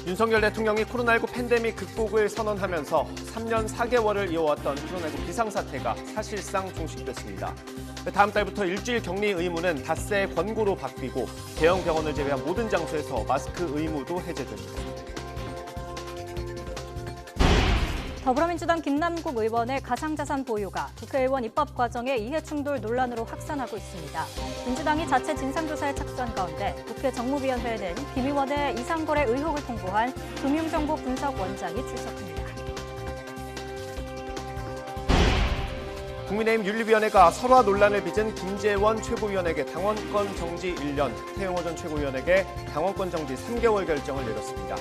윤석열 대통령이 코로나19 팬데믹 극복을 선언하면서 3년 4개월을 이어왔던 코로나19 비상사태가 사실상 종식됐습니다. 다음 달부터 일주일 격리 의무는 닷새 권고로 바뀌고 대형 병원을 제외한 모든 장소에서 마스크 의무도 해제됩니다. 더불어민주당 김남국 의원의 가상자산 보유가 국회의원 입법 과정의 이해충돌 논란으로 확산하고 있습니다. 민주당이 자체 진상조사에 착수한 가운데 국회 정무위원회에는 김 의원의 이상거래 의혹을 통보한 금융정보분석원장이 출석합니다. 국민의힘 윤리위원회가 설화 논란을 빚은 김재원 최고위원에게 당원권 정지 1년, 태영호 전 최고위원에게 당원권 정지 3개월 결정을 내렸습니다.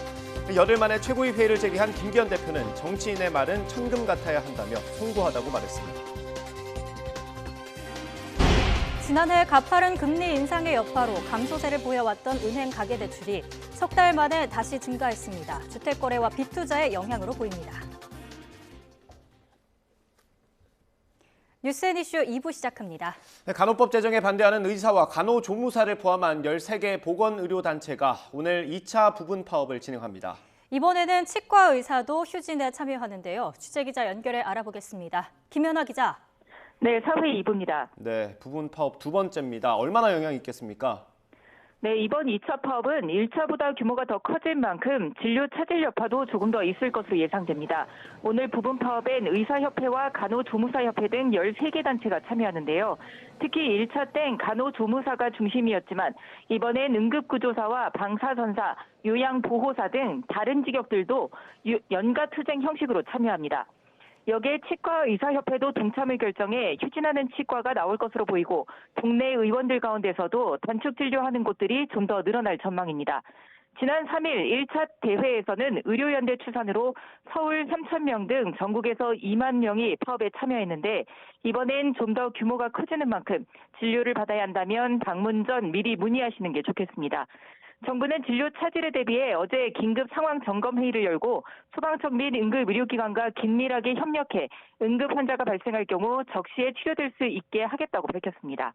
열흘 만에 최고위 회의를 재개한 김기현 대표는 정치인의 말은 천금 같아야 한다며 송구하다고 말했습니다. 지난해 가파른 금리 인상의 여파로 감소세를 보여왔던 은행 가계대출이 석 달 만에 다시 증가했습니다. 주택거래와 빚투자의 영향으로 보입니다. 뉴스앤 이슈 2부 시작합니다. 간호법 제정에 반대하는 의사와 간호조무사를 포함한 13개 보건의료단체가 오늘 2차 부분 파업을 진행합니다. 이번에는 치과 의사도 휴진에 참여하는데요. 취재기자 연결해 알아보겠습니다. 김연아 기자. 네, 사회 2부입니다. 네, 부분 파업 두 번째입니다. 얼마나 영향이 있겠습니까? 네, 이번 2차 파업은 1차보다 규모가 더 커진 만큼 진료 차질 여파도 조금 더 있을 것으로 예상됩니다. 오늘 부분 파업엔 의사협회와 간호조무사협회 등 13개 단체가 참여하는데요. 특히 1차 땐 간호조무사가 중심이었지만 이번엔 응급구조사와 방사선사, 요양보호사 등 다른 직역들도 연가투쟁 형식으로 참여합니다. 여기에 치과의사협회도 동참을 결정해 휴진하는 치과가 나올 것으로 보이고 동네 의원들 가운데서도 단축 진료하는 곳들이 좀 더 늘어날 전망입니다. 지난 3일 1차 대회에서는 의료연대 추산으로 서울 3,000명 등 전국에서 2만 명이 파업에 참여했는데 이번엔 좀 더 규모가 커지는 만큼 진료를 받아야 한다면 방문 전 미리 문의하시는 게 좋겠습니다. 정부는 진료 차질에 대비해 어제 긴급 상황 점검 회의를 열고 소방청 및 응급의료기관과 긴밀하게 협력해 응급 환자가 발생할 경우 적시에 치료될 수 있게 하겠다고 밝혔습니다.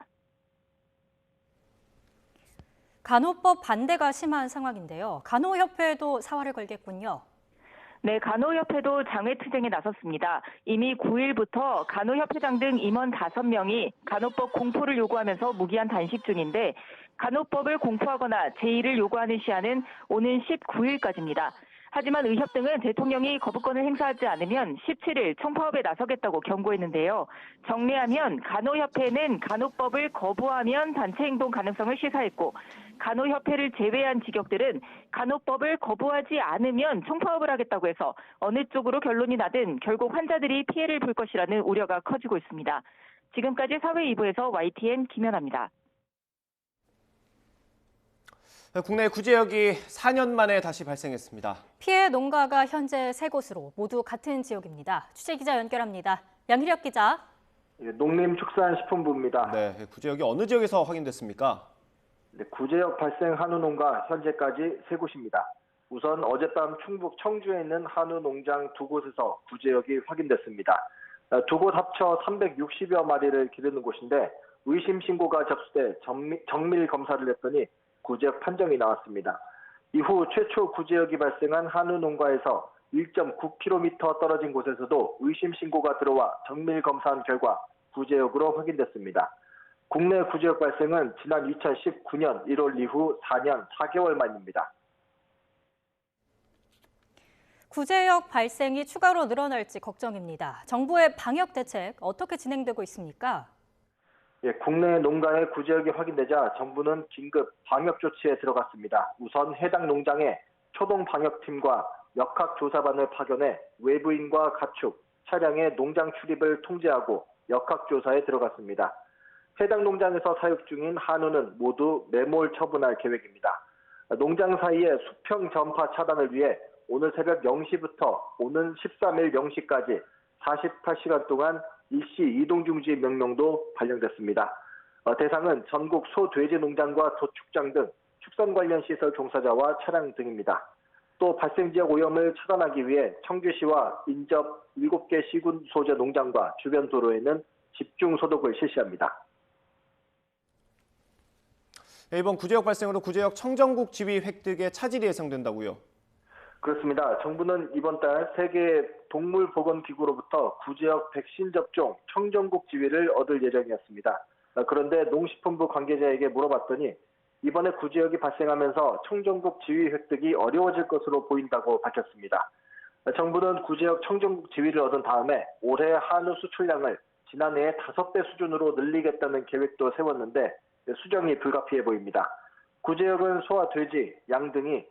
간호법 반대가 심한 상황인데요. 간호협회도 사활을 걸겠군요. 네, 간호협회도 장외투쟁에 나섰습니다. 이미 9일부터 간호협회장 등 임원 5명이 간호법 공포를 요구하면서 무기한 단식 중인데 간호법을 공포하거나 제의를 요구하는 시한은 오는 19일까지입니다. 하지만 의협 등은 대통령이 거부권을 행사하지 않으면 17일 총파업에 나서겠다고 경고했는데요. 정리하면 간호협회는 간호법을 거부하면 단체 행동 가능성을 시사했고 간호협회를 제외한 직역들은 간호법을 거부하지 않으면 총파업을 하겠다고 해서 어느 쪽으로 결론이 나든 결국 환자들이 피해를 볼 것이라는 우려가 커지고 있습니다. 지금까지 사회 2부에서 YTN 김연아입니다. 국내 구제역이 4년 만에 다시 발생했습니다. 피해 농가가 현재 3곳으로 모두 같은 지역입니다. 취재기자 연결합니다. 양희력 기자. 농림축산식품부입니다. 네, 구제역이 어느 지역에서 확인됐습니까? 네, 구제역 발생 한우 농가 현재까지 3곳입니다. 우선 어젯밤 충북 청주에 있는 한우 농장 2곳에서 구제역이 확인됐습니다. 2곳 합쳐 360여 마리를 기르는 곳인데 의심 신고가 접수돼 정밀 검사를 했더니 구제역 판정이 나왔습니다. 이후 최초 구제역이 발생한 한우 농가에서 1.9km 떨어진 곳에서도 의심 신고가 들어와 정밀 검사한 결과 구제역으로 확인됐습니다. 국내 구제역 발생은 지난 2019년 1월 이후 4년 4개월 만입니다. 구제역 발생이 추가로 늘어날지 걱정입니다. 정부의 방역 대책 어떻게 진행되고 있습니까? 예, 국내 농가의 구제역이 확인되자 정부는 긴급 방역 조치에 들어갔습니다. 우선 해당 농장에 초동 방역팀과 역학조사반을 파견해 외부인과 가축, 차량의 농장 출입을 통제하고 역학조사에 들어갔습니다. 해당 농장에서 사육 중인 한우는 모두 매몰 처분할 계획입니다. 농장 사이의 수평 전파 차단을 위해 오늘 새벽 0시부터 오는 13일 0시까지 48시간 동안 일시 이동 중지 명령도 발령됐습니다. 대상은 전국 소, 돼지 농장과 도축장 등 축산 관련 시설 종사자와 차량 등입니다. 또 발생 지역 오염을 차단하기 위해 청주시와 인접 7개 시군 소재 농장과 주변 도로에는 집중 소독을 실시합니다. 이번 구제역 발생으로 구제역 청정국 지위 획득에 차질이 예상된다고요? 그렇습니다. 정부는 이번 달 세계 동물보건기구로부터 구제역 백신 접종 청정국 지위를 얻을 예정이었습니다. 그런데 농식품부 관계자에게 물어봤더니 이번에 구제역이 발생하면서 청정국 지위 획득이 어려워질 것으로 보인다고 밝혔습니다. 정부는 구제역 청정국 지위를 얻은 다음에 올해 한우 수출량을 지난해의 5배 수준으로 늘리겠다는 계획도 세웠는데 수정이 불가피해 보입니다. 구제역은 소와 돼지, 양 등이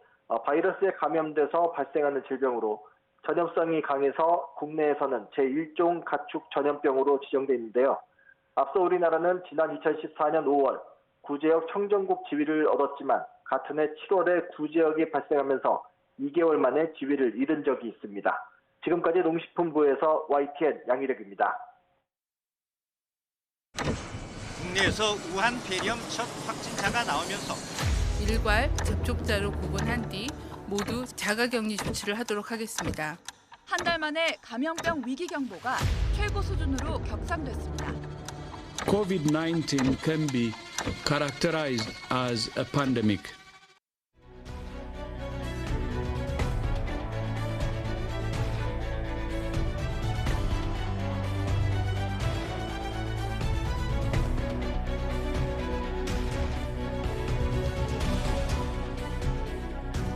바이러스에 감염돼서 발생하는 질병으로 전염성이 강해서 국내에서는 제1종 가축 전염병으로 지정돼 있는데요. 앞서 우리나라는 지난 2014년 5월 구제역 청정국 지위를 얻었지만 같은 해 7월에 구제역이 발생하면서 2개월 만에 지위를 잃은 적이 있습니다. 지금까지 농식품부에서 YTN 양희력입니다. 국내에서 우한 폐렴 첫 확진자가 나오면서 일괄 접촉자로 구분한 뒤 모두 자가격리 조치를 하도록 하겠습니다. 한 달 만에 감염병 위기 경보가 최고 수준으로 격상됐습니다. COVID-19 can be characterized as a pandemic.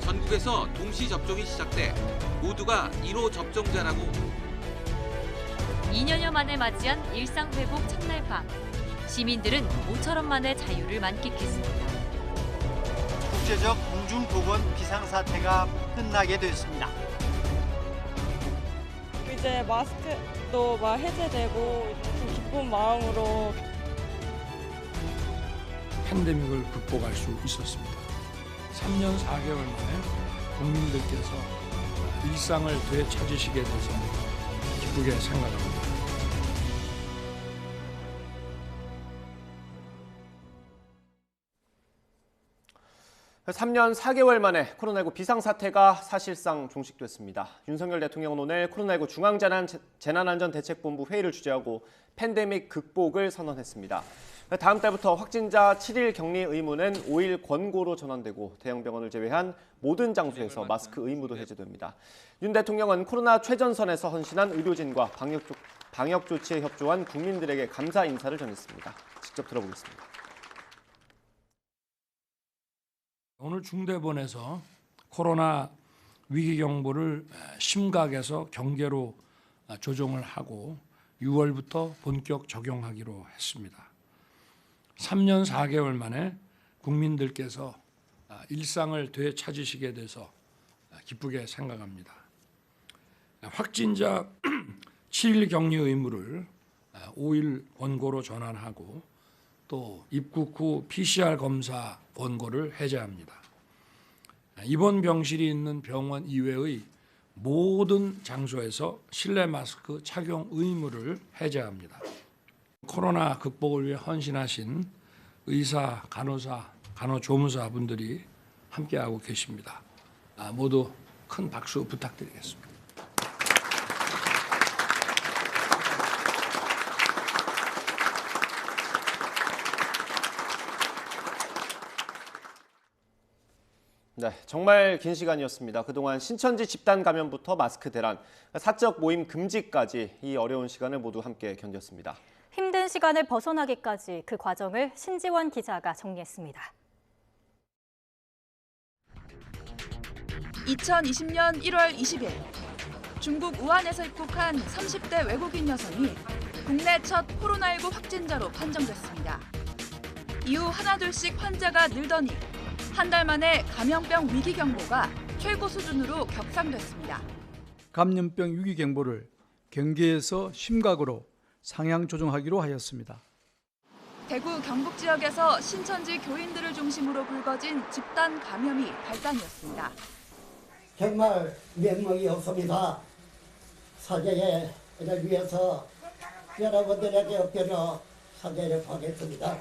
전국에서 동시 접종이 시작돼 모두가 1호 접종자라고 2년여 만에 맞이한 일상 회복 첫날 밤. 시민들은 모처럼 만의 자유를 만끽했습니다. 국제적 공중보건 비상사태가 끝나게 됐습니다. 이제 마스크도 해제되고 좀 기쁜 마음으로 팬데믹을 극복할 수 있었습니다. 3년 4개월 만에 국민들께서 일상을 되찾으시게 돼서 기쁘게 생각합니다. 그 3년 4개월 만에 코로나19 비상사태가 사실상 종식됐습니다. 윤석열 대통령은 오늘 코로나19 중앙재난안전대책본부 회의를 주재하고 팬데믹 극복을 선언했습니다. 다음 달부터 확진자 7일 격리 의무는 5일 권고로 전환되고 대형 병원을 제외한 모든 장소에서 마스크 의무도 해제됩니다. 윤 대통령은 코로나 최전선에서 헌신한 의료진과 방역 조치에 협조한 국민들에게 감사 인사를 전했습니다. 직접 들어보겠습니다. 오늘 중대본에서 코로나 위기 경보를 심각에서 경계로 조정을 하고 6월부터 본격 적용하기로 했습니다. 3년 4개월 만에 국민들께서 일상을 되찾으시게 돼서 기쁘게 생각합니다. 확진자 7일 격리 의무를 5일 권고로 전환하고 또 입국 후 PCR 검사 권고를 해제합니다. 입원 병실이 있는 병원 이외의 모든 장소에서 실내 마스크 착용 의무를 해제합니다. 코로나 극복을 위해 헌신하신 의사, 간호사, 간호조무사 분들이 함께하고 계십니다. 모두 큰 박수 부탁드리겠습니다. 네, 정말 긴 시간이었습니다. 그동안 신천지 집단 감염부터 마스크 대란, 사적 모임 금지까지 이 어려운 시간을 모두 함께 견뎠습니다. 힘든 시간을 벗어나기까지 그 과정을 신지원 기자가 정리했습니다. 2020년 1월 20일 중국 우한에서 입국한 30대 외국인 여성이 국내 첫 코로나19 확진자로 판정됐습니다. 이후 하나둘씩 환자가 늘더니 한 달 만에 감염병 위기 경보가 최고 수준으로 격상됐습니다. 감염병 위기 경보를 경계에서 심각으로 상향 조정하기로 하였습니다. 대구 경북 지역에서 신천지 교인들을 중심으로 불거진 집단 감염이 발단이었습니다. 정말 면목이 없습니다. 사죄를 위해서 여러분들에게 엎드려 사죄를 하겠습니다.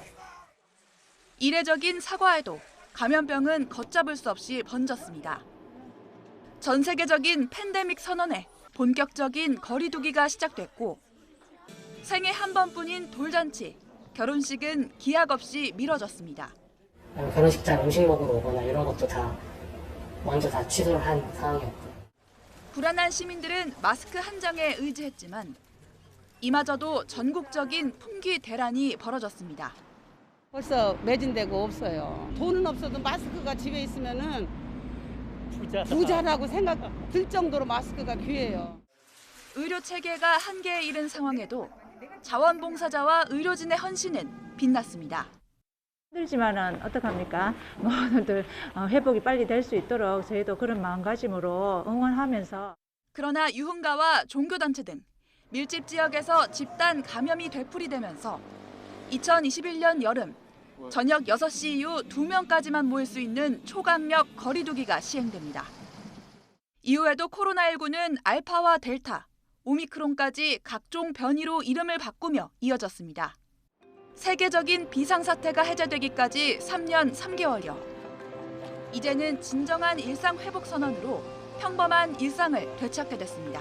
이례적인 사과에도 감염병은 걷잡을 수 없이 번졌습니다. 전 세계적인 팬데믹 선언에 본격적인 거리 두기가 시작됐고 생애 한 번뿐인 돌잔치, 결혼식은 기약 없이 미뤄졌습니다. 결혼식장 음식 먹으러 오거나 이런 것도 다 먼저 다 취소를 한 상황이었고 불안한 시민들은 마스크 한 장에 의지했지만 이마저도 전국적인 품귀 대란이 벌어졌습니다. 벌써 매진되고 없어요. 돈은 없어도 마스크가 집에 있으면은 부자라고 생각 들 정도로 마스크가 귀해요. 의료 체계가 한계에 이른 상황에도 자원봉사자와 의료진의 헌신은 빛났습니다. 힘들지만은 어떡합니까? 모두들 회복이 빨리 될 수 있도록 저희도 그런 마음가짐으로 응원하면서. 그러나 유흥가와 종교단체 등 밀집 지역에서 집단 감염이 되풀이되면서 2021년 여름 저녁 6시 이후 2명까지만 모일 수 있는 초간력 거리두기가 시행됩니다. 이후에도 코로나19는 알파와 델타, 오미크론까지 각종 변이로 이름을 바꾸며 이어졌습니다. 세계적인 비상사태가 해제되기까지 3년 3개월여. 이제는 진정한 일상 회복 선언으로 평범한 일상을 되찾게 됐습니다.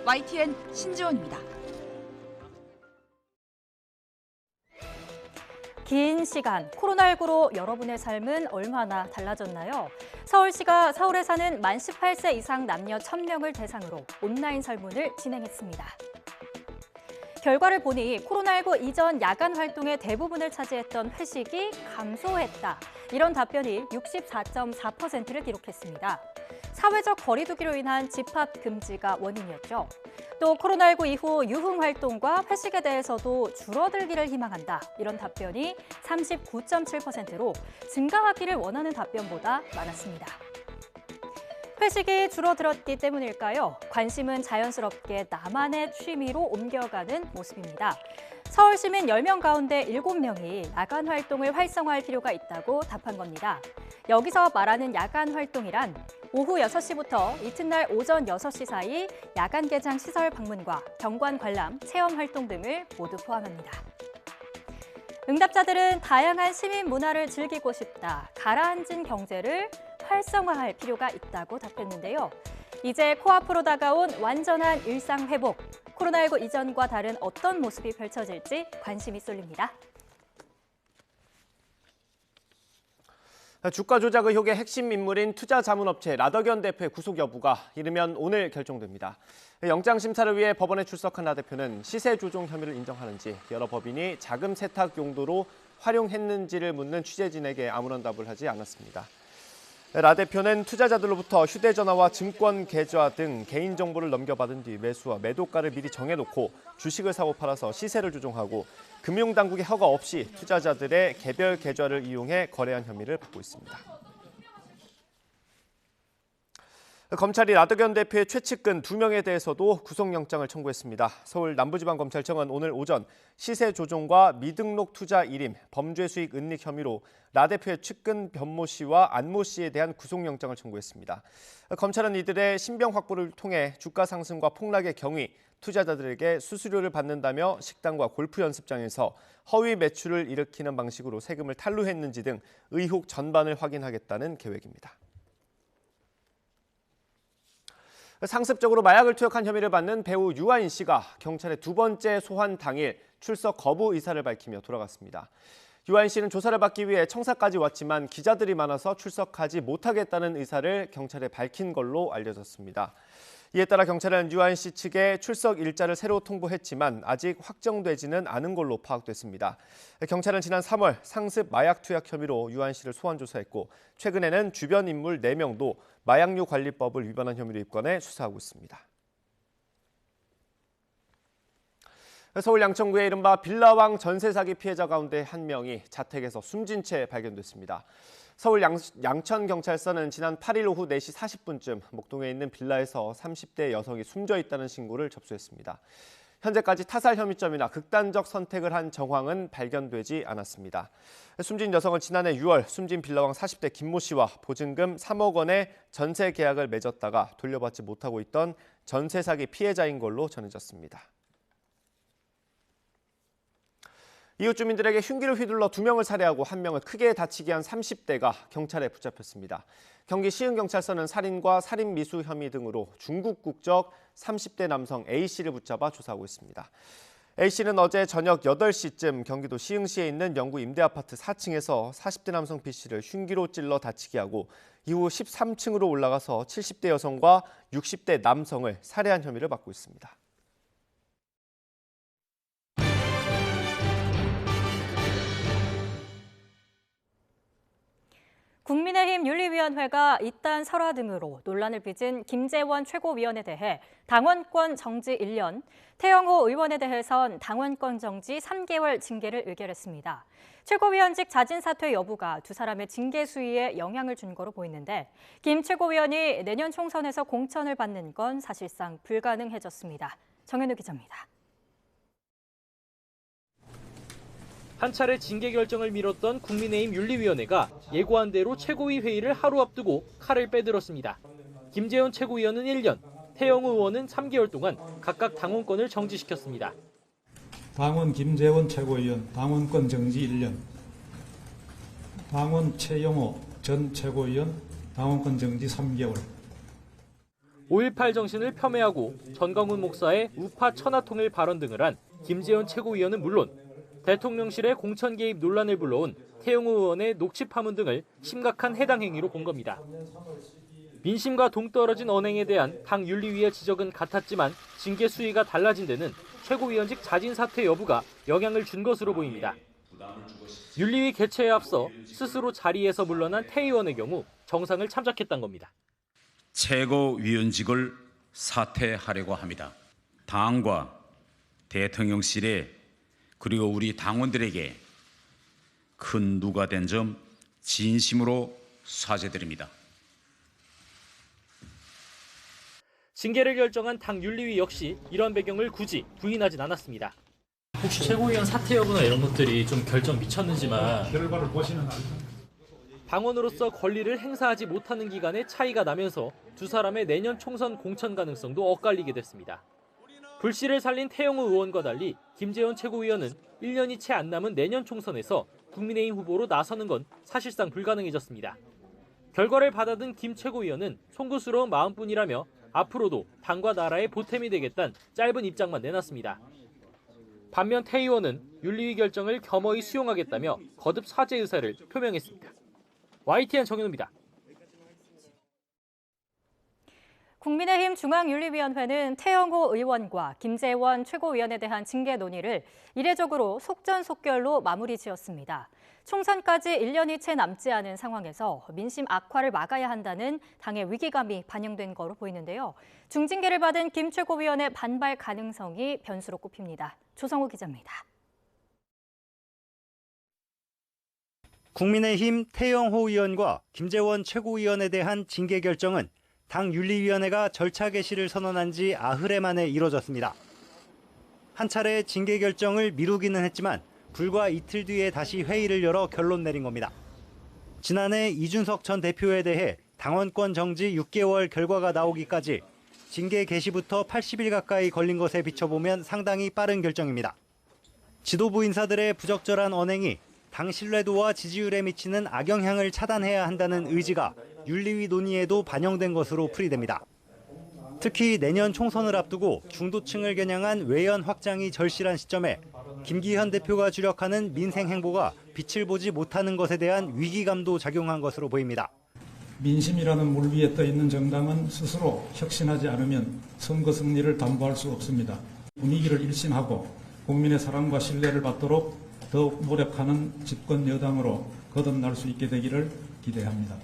YTN 신지원입니다. 긴 시간 코로나19로 여러분의 삶은 얼마나 달라졌나요? 서울시가 서울에 사는 만 18세 이상 남녀 1,000명을 대상으로 온라인 설문을 진행했습니다. 결과를 보니 코로나19 이전 야간 활동의 대부분을 차지했던 회식이 감소했다. 이런 답변이 64.4%를 기록했습니다. 사회적 거리두기로 인한 집합 금지가 원인이었죠. 또 코로나19 이후 유흥 활동과 회식에 대해서도 줄어들기를 희망한다. 이런 답변이 39.7%로 증가하기를 원하는 답변보다 많았습니다. 회식이 줄어들었기 때문일까요? 관심은 자연스럽게 나만의 취미로 옮겨가는 모습입니다. 서울 시민 10명 가운데 7명이 야간 활동을 활성화할 필요가 있다고 답한 겁니다. 여기서 말하는 야간 활동이란 오후 6시부터 이튿날 오전 6시 사이 야간 개장 시설 방문과 경관 관람, 체험 활동 등을 모두 포함합니다. 응답자들은 다양한 시민 문화를 즐기고 싶다, 가라앉은 경제를 활성화할 필요가 있다고 답했는데요. 이제 코앞으로 다가온 완전한 일상 회복, 코로나19 이전과 다른 어떤 모습이 펼쳐질지 관심이 쏠립니다. 주가 조작 의혹의 핵심 인물인 투자자문업체 라더견 대표의 구속 여부가 이르면 오늘 결정됩니다. 영장 심사를 위해 법원에 출석한 라 대표는 시세 조종 혐의를 인정하는지, 여러 법인이 자금 세탁 용도로 활용했는지를 묻는 취재진에게 아무런 답을 하지 않았습니다. 라 대표는 투자자들로부터 휴대전화와 증권 계좌 등 개인정보를 넘겨받은 뒤 매수와 매도가를 미리 정해놓고 주식을 사고 팔아서 시세를 조종하고 금융당국의 허가 없이 투자자들의 개별 계좌를 이용해 거래한 혐의를 받고 있습니다. 검찰이 라더견 대표의 최측근 2명에 대해서도 구속영장을 청구했습니다. 서울 남부지방검찰청은 오늘 오전 시세 조종과 미등록 투자 일임, 범죄 수익 은닉 혐의로 라 대표의 측근 변모 씨와 안모 씨에 대한 구속영장을 청구했습니다. 검찰은 이들의 신병 확보를 통해 주가 상승과 폭락의 경위, 투자자들에게 수수료를 받는다며 식당과 골프 연습장에서 허위 매출을 일으키는 방식으로 세금을 탈루했는지 등 의혹 전반을 확인하겠다는 계획입니다. 상습적으로 마약을 투약한 혐의를 받는 배우 유아인 씨가 경찰의 2번째 소환 당일 출석 거부 의사를 밝히며 돌아갔습니다. 유아인 씨는 조사를 받기 위해 청사까지 왔지만 기자들이 많아서 출석하지 못하겠다는 의사를 경찰에 밝힌 걸로 알려졌습니다. 이에 따라 경찰은 유아인 씨 측에 출석 일자를 새로 통보했지만 아직 확정되지는 않은 걸로 파악됐습니다. 경찰은 지난 3월 상습 마약 투약 혐의로 유아인 씨를 소환 조사했고 최근에는 주변 인물 4명도 마약류 관리법을 위반한 혐의로 입건해 수사하고 있습니다. 서울 양천구의 이른바 빌라왕 전세 사기 피해자 가운데 한 명이 자택에서 숨진 채 발견됐습니다. 서울 양천경찰서는 지난 8일 오후 4시 40분쯤 목동에 있는 빌라에서 30대 여성이 숨져 있다는 신고를 접수했습니다. 현재까지 타살 혐의점이나 극단적 선택을 한 정황은 발견되지 않았습니다. 숨진 여성은 지난해 6월 숨진 빌라왕 40대 김모 씨와 보증금 3억 원의 전세 계약을 맺었다가 돌려받지 못하고 있던 전세 사기 피해자인 걸로 전해졌습니다. 이웃 주민들에게 흉기를 휘둘러 2명을 살해하고 1명을 크게 다치게 한 30대가 경찰에 붙잡혔습니다. 경기 시흥경찰서는 살인과 살인 미수 혐의 등으로 중국 국적 30대 남성 A씨를 붙잡아 조사하고 있습니다. A씨는 어제 저녁 8시쯤 경기도 시흥시에 있는 영구 임대아파트 4층에서 40대 남성 B씨를 흉기로 찔러 다치게 하고 이후 13층으로 올라가서 70대 여성과 60대 남성을 살해한 혐의를 받고 있습니다. 국민의힘 윤리위원회가 이딴 설화 등으로 논란을 빚은 김재원 최고위원에 대해 당원권 정지 1년, 태영호 의원에 대해선 당원권 정지 3개월 징계를 의결했습니다. 최고위원직 자진 사퇴 여부가 두 사람의 징계 수위에 영향을 준 거로 보이는데 김 최고위원이 내년 총선에서 공천을 받는 건 사실상 불가능해졌습니다. 정현우 기자입니다. 한 차례 징계 결정을 미뤘던 국민의힘 윤리위원회가 예고한 대로 최고위 회의를 하루 앞두고 칼을 빼들었습니다. 김재원 최고위원은 1년, 태영호 의원은 3개월 동안 각각 당원권을 정지시켰습니다. 당원 김재원 최고위원 당원권 정지 1년, 당원 최영호 전 최고위원 당원권 정지 3개월. 5.18 정신을 폄훼하고 전광훈 목사의 우파 천하통일 발언 등을 한 김재원 최고위원은 물론 대통령실의 공천 개입 논란을 불러온 태영호 의원의 녹취 파문 등을 심각한 해당 행위로 본 겁니다. 민심과 동떨어진 언행에 대한 당 윤리위의 지적은 같았지만 징계 수위가 달라진 데는 최고위원직 자진 사퇴 여부가 영향을 준 것으로 보입니다. 윤리위 개최에 앞서 스스로 자리에서 물러난 태 의원의 경우 정상을 참작했던 겁니다. 최고위원직을 사퇴하려고 합니다. 당과 대통령실에 그리고 우리 당원들에게 큰 누가 된 점 진심으로 사죄드립니다. 징계를 결정한 당 윤리위 역시 이런 배경을 굳이 부인하진 않았습니다. 혹시 최고위원 사퇴 여부나 이런 것들이 좀 결정 미쳤는지만 결과를 보시는 당원으로서 권리를 행사하지 못하는 기간에 차이가 나면서 두 사람의 내년 총선 공천 가능성도 엇갈리게 됐습니다. 불씨를 살린 태영호 의원과 달리 김재원 최고위원은 1년이 채 안 남은 내년 총선에서 국민의힘 후보로 나서는 건 사실상 불가능해졌습니다. 결과를 받아든 김 최고위원은 송구스러운 마음뿐이라며 앞으로도 당과 나라의 보탬이 되겠다는 짧은 입장만 내놨습니다. 반면 태 의원은 윤리위 결정을 겸허히 수용하겠다며 거듭 사죄 의사를 표명했습니다. YTN 정현우입니다. 국민의힘 중앙윤리위원회는 태영호 의원과 김재원 최고위원에 대한 징계 논의를 이례적으로 속전속결로 마무리 지었습니다. 총선까지 1년이 채 남지 않은 상황에서 민심 악화를 막아야 한다는 당의 위기감이 반영된 거로 보이는데요. 중징계를 받은 김 최고위원의 반발 가능성이 변수로 꼽힙니다. 조성우 기자입니다. 국민의힘 태영호 의원과 김재원 최고위원에 대한 징계 결정은 당 윤리위원회가 절차 개시를 선언한 지 나흘 만에 이뤄졌습니다. 한 차례 징계 결정을 미루기는 했지만 불과 이틀 뒤에 다시 회의를 열어 결론 내린 겁니다. 지난해 이준석 전 대표에 대해 당원권 정지 6개월 결과가 나오기까지 징계 개시부터 80일 가까이 걸린 것에 비춰보면 상당히 빠른 결정입니다. 지도부 인사들의 부적절한 언행이 당 신뢰도와 지지율에 미치는 악영향을 차단해야 한다는 의지가 윤리위 논의에도 반영된 것으로 풀이됩니다. 특히 내년 총선을 앞두고 중도층을 겨냥한 외연 확장이 절실한 시점에 김기현 대표가 주력하는 민생 행보가 빛을 보지 못하는 것에 대한 위기감도 작용한 것으로 보입니다. 민심이라는 물 위에 떠 있는 정당은 스스로 혁신하지 않으면 선거 승리를 담보할 수 없습니다. 분위기를 일신하고 국민의 사랑과 신뢰를 받도록 더욱 노력하는 집권 여당으로 거듭날 수 있게 되기를 기대합니다.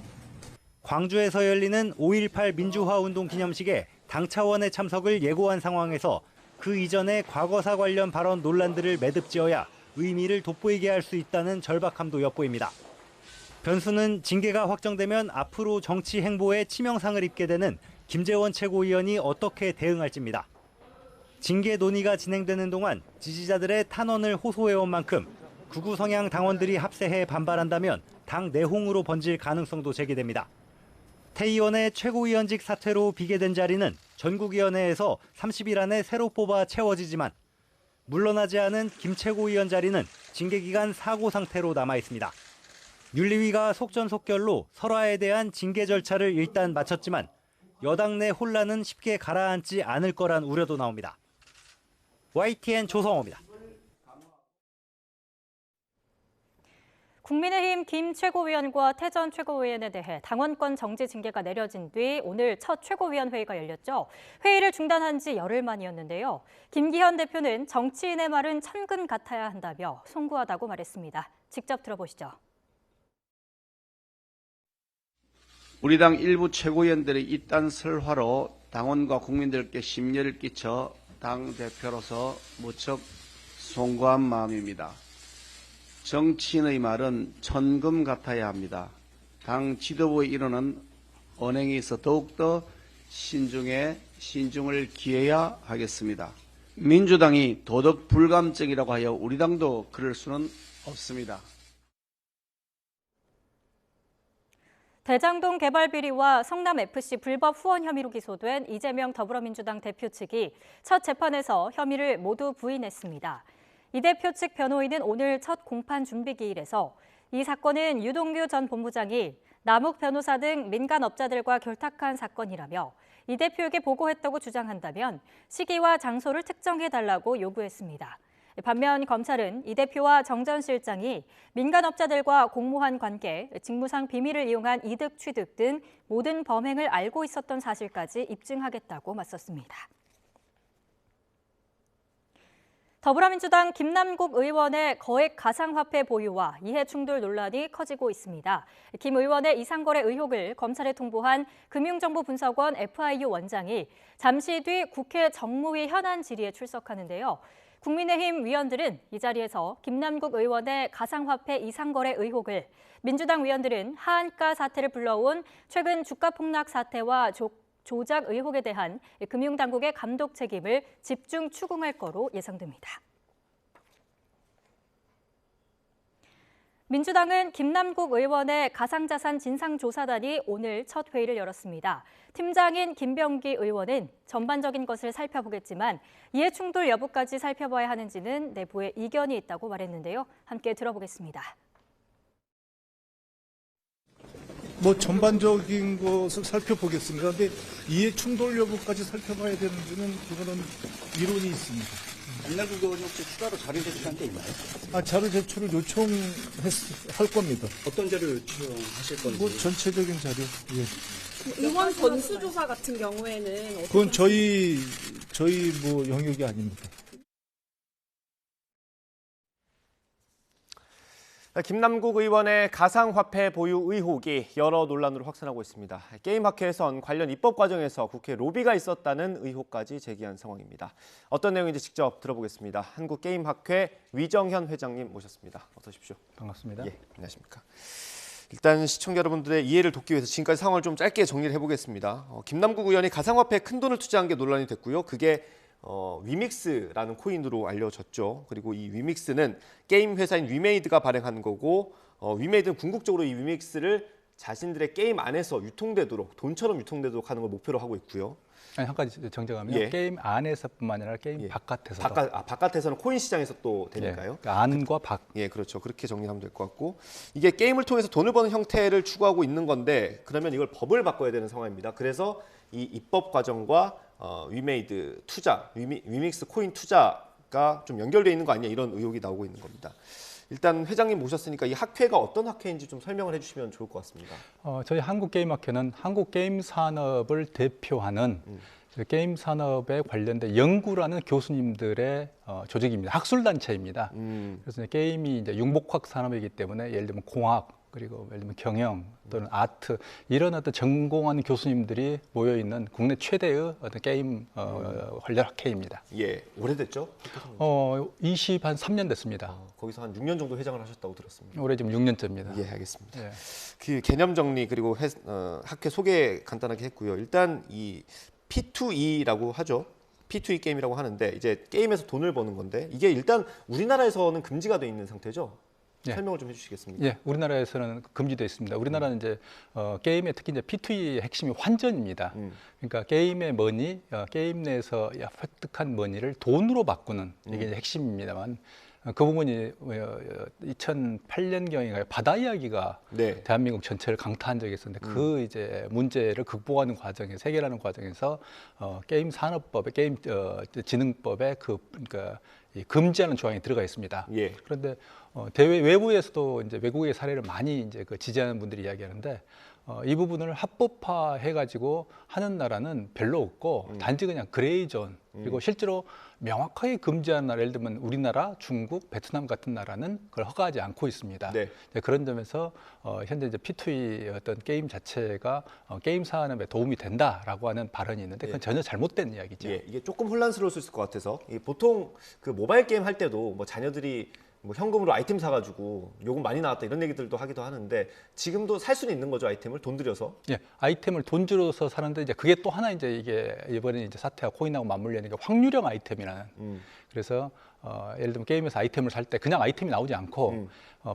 광주에서 열리는 5.18 민주화운동 기념식에 당 차원의 참석을 예고한 상황에서 그 이전에 과거사 관련 발언 논란들을 매듭지어야 의미를 돋보이게 할 수 있다는 절박함도 엿보입니다. 변수는 징계가 확정되면 앞으로 정치 행보에 치명상을 입게 되는 김재원 최고위원이 어떻게 대응할지입니다. 징계 논의가 진행되는 동안 지지자들의 탄원을 호소해온 만큼 극우 성향 당원들이 합세해 반발한다면 당 내홍으로 번질 가능성도 제기됩니다. 태 의원의 최고위원직 사퇴로 비게 된 자리는 전국위원회에서 30일 안에 새로 뽑아 채워지지만 물러나지 않은 김 최고위원 자리는 징계 기간 사고 상태로 남아 있습니다. 윤리위가 속전속결로 설화에 대한 징계 절차를 일단 마쳤지만 여당 내 혼란은 쉽게 가라앉지 않을 거란 우려도 나옵니다. YTN 조성호입니다. 국민의힘 김 최고위원과 태 전 최고위원에 대해 당원권 정지 징계가 내려진 뒤 오늘 첫 최고위원회의가 열렸죠. 회의를 중단한 지 열흘 만이었는데요. 김기현 대표는 정치인의 말은 천근 같아야 한다며 송구하다고 말했습니다. 직접 들어보시죠. 우리 당 일부 최고위원들의 이딴 설화로 당원과 국민들께 심려를 끼쳐 당 대표로서 무척 송구한 마음입니다. 정치인의 말은 천금 같아야 합니다. 당 지도부의 일원은 언행에 있어 더욱더 신중을 기해야 하겠습니다. 민주당이 도덕 불감증이라고 하여 우리 당도 그럴 수는 없습니다. 대장동 개발 비리와 성남FC 불법 후원 혐의로 기소된 이재명 더불어민주당 대표 측이 첫 재판에서 혐의를 모두 부인했습니다. 이 대표 측 변호인은 오늘 첫 공판 준비 기일에서 이 사건은 유동규 전 본부장이 남욱 변호사 등 민간 업자들과 결탁한 사건이라며 이 대표에게 보고했다고 주장한다면 시기와 장소를 특정해달라고 요구했습니다. 반면 검찰은 이 대표와 정 전 실장이 민간 업자들과 공모한 관계, 직무상 비밀을 이용한 이득 취득 등 모든 범행을 알고 있었던 사실까지 입증하겠다고 맞섰습니다. 더불어민주당 김남국 의원의 거액 가상화폐 보유와 이해충돌 논란이 커지고 있습니다. 김 의원의 이상거래 의혹을 검찰에 통보한 금융정보분석원 FIU 원장이 잠시 뒤 국회 정무위 현안 질의에 출석하는데요. 국민의힘 위원들은 이 자리에서 김남국 의원의 가상화폐 이상거래 의혹을, 민주당 위원들은 하한가 사태를 불러온 최근 주가 폭락 사태와 조작 의혹에 대한 금융당국의 감독 책임을 집중 추궁할 거로 예상됩니다. 민주당은 김남국 의원의 가상자산 진상조사단이 오늘 첫 회의를 열었습니다. 팀장인 김병기 의원은 전반적인 것을 살펴보겠지만 이해충돌 여부까지 살펴봐야 하는지는 내부에 이견이 있다고 말했는데요. 함께 들어보겠습니다. 전반적인 것을 살펴보겠습니다. 그런데 이해 충돌 여부까지 살펴봐야 되는지는 그거는 이론이 있습니다. 김남국 의원이 혹시 추가로 자료 제출한 게 있나요? 자료 제출을 요청할 겁니다. 어떤 자료를 요청하실 건지? 전체적인 자료. 예. 의원 전수조사 같은 경우에는 그건 저희 영역이 아닙니다. 김남국 의원의 가상화폐 보유 의혹이 여러 논란으로 확산하고 있습니다. 게임학회에선 관련 입법 과정에서 국회 로비가 있었다는 의혹까지 제기한 상황입니다. 어떤 내용인지 직접 들어보겠습니다. 한국게임학회 위정현 회장님 모셨습니다. 어서 오십시오. 반갑습니다. 예, 안녕하십니까. 일단 시청자 여러분들의 이해를 돕기 위해서 지금까지 상황을 좀 짧게 정리를 해보겠습니다. 김남국 의원이 가상화폐에 큰돈을 투자한 게 논란이 됐고요. 그게 위믹스라는 코인으로 알려졌죠. 그리고 이 위믹스는 게임 회사인 위메이드가 발행한 거고 위메이드는 궁극적으로 이 위믹스를 자신들의 게임 안에서 유통되도록 돈처럼 유통되도록 하는 걸 목표로 하고 있고요. 아니, 한 가지 정정하면 예. 게임 안에서뿐만 아니라 게임 바깥에서도. 바깥에서는 코인 시장에서 또 되니까요. 예, 그러니까 안과 밖. 예, 그렇죠. 그렇게 정리하면 될 것 같고 이게 게임을 통해서 돈을 버는 형태를 추구하고 있는 건데 그러면 이걸 법을 바꿔야 되는 상황입니다. 그래서 이 입법 과정과 위메이드 투자, 위믹스 코인 투자가 좀 연결되어 있는 거 아니냐 이런 의혹이 나오고 있는 겁니다. 일단 회장님 모셨으니까 이 학회가 어떤 학회인지 좀 설명을 해주시면 좋을 것 같습니다. 저희 한국게임학회는 한국 게임 산업을 대표하는 게임 산업에 관련된 연구라는 교수님들의 조직입니다. 학술단체입니다. 그래서 게임이 이제 융복학 산업이기 때문에 예를 들면 공학, 그리고 예를 들면 경영 또는 아트 이런 어떤 전공한 교수님들이 모여 있는 국내 최대의 어떤 게임 관련 학회입니다. 예, 오래됐죠? 3년 됐습니다. 거기서 한 6년 정도 회장을 하셨다고 들었습니다. 올해 지금 6년째입니다. 예, 알겠습니다. 예. 그 개념 정리 그리고 학회 소개 간단하게 했고요. 일단 이 P2E라고 하죠. P2E 게임이라고 하는데 이제 게임에서 돈을 버는 건데 이게 일단 우리나라에서는 금지가 돼 있는 상태죠. 예. 설명을 좀 해주시겠습니까? 예, 우리나라에서는 금지되어 있습니다. 우리나라는 이제 게임의 특히 이제 P2E의 핵심이 환전입니다. 그러니까 게임의 머니, 게임 내에서 획득한 머니를 돈으로 바꾸는 이게 이제 핵심입니다만 그 부분이 2008년경인가요? 바다 이야기가 네. 대한민국 전체를 강타한 적이 있었는데 그 이제 문제를 극복하는 과정에서 해결하는 과정에서 게임 산업법에 게임 진흥법에 그러니까 금지하는 조항이 들어가 있습니다. 예. 그런데 대외 외부에서도 이제 외국의 사례를 많이 이제 그 지지하는 분들이 이야기하는데 이 부분을 합법화해가지고 하는 나라는 별로 없고 단지 그냥 그레이존 그리고 실제로 명확하게 금지하는 나라, 예를 들면 우리나라, 중국, 베트남 같은 나라는 그걸 허가하지 않고 있습니다. 네. 그런 점에서 현재 이제 P2E 어떤 게임 자체가 게임 산업에 도움이 된다라고 하는 발언이 있는데 그건 전혀 잘못된 이야기죠. 예, 이게 조금 혼란스러울 수 있을 것 같아서 보통 그 모바일 게임 할 때도 뭐 자녀들이 뭐 현금으로 아이템 사가지고 요금 많이 나왔다 이런 얘기들도 하기도 하는데 지금도 살 수는 있는 거죠, 아이템을 돈 들여서? 예, 아이템을 돈 들여서 사는데 이제 그게 또 하나 이제 이게 이번에 이제 사태와 코인하고 맞물리니까 확률형 아이템이라는. 그래서 예를 들면 게임에서 아이템을 살 때 그냥 아이템이 나오지 않고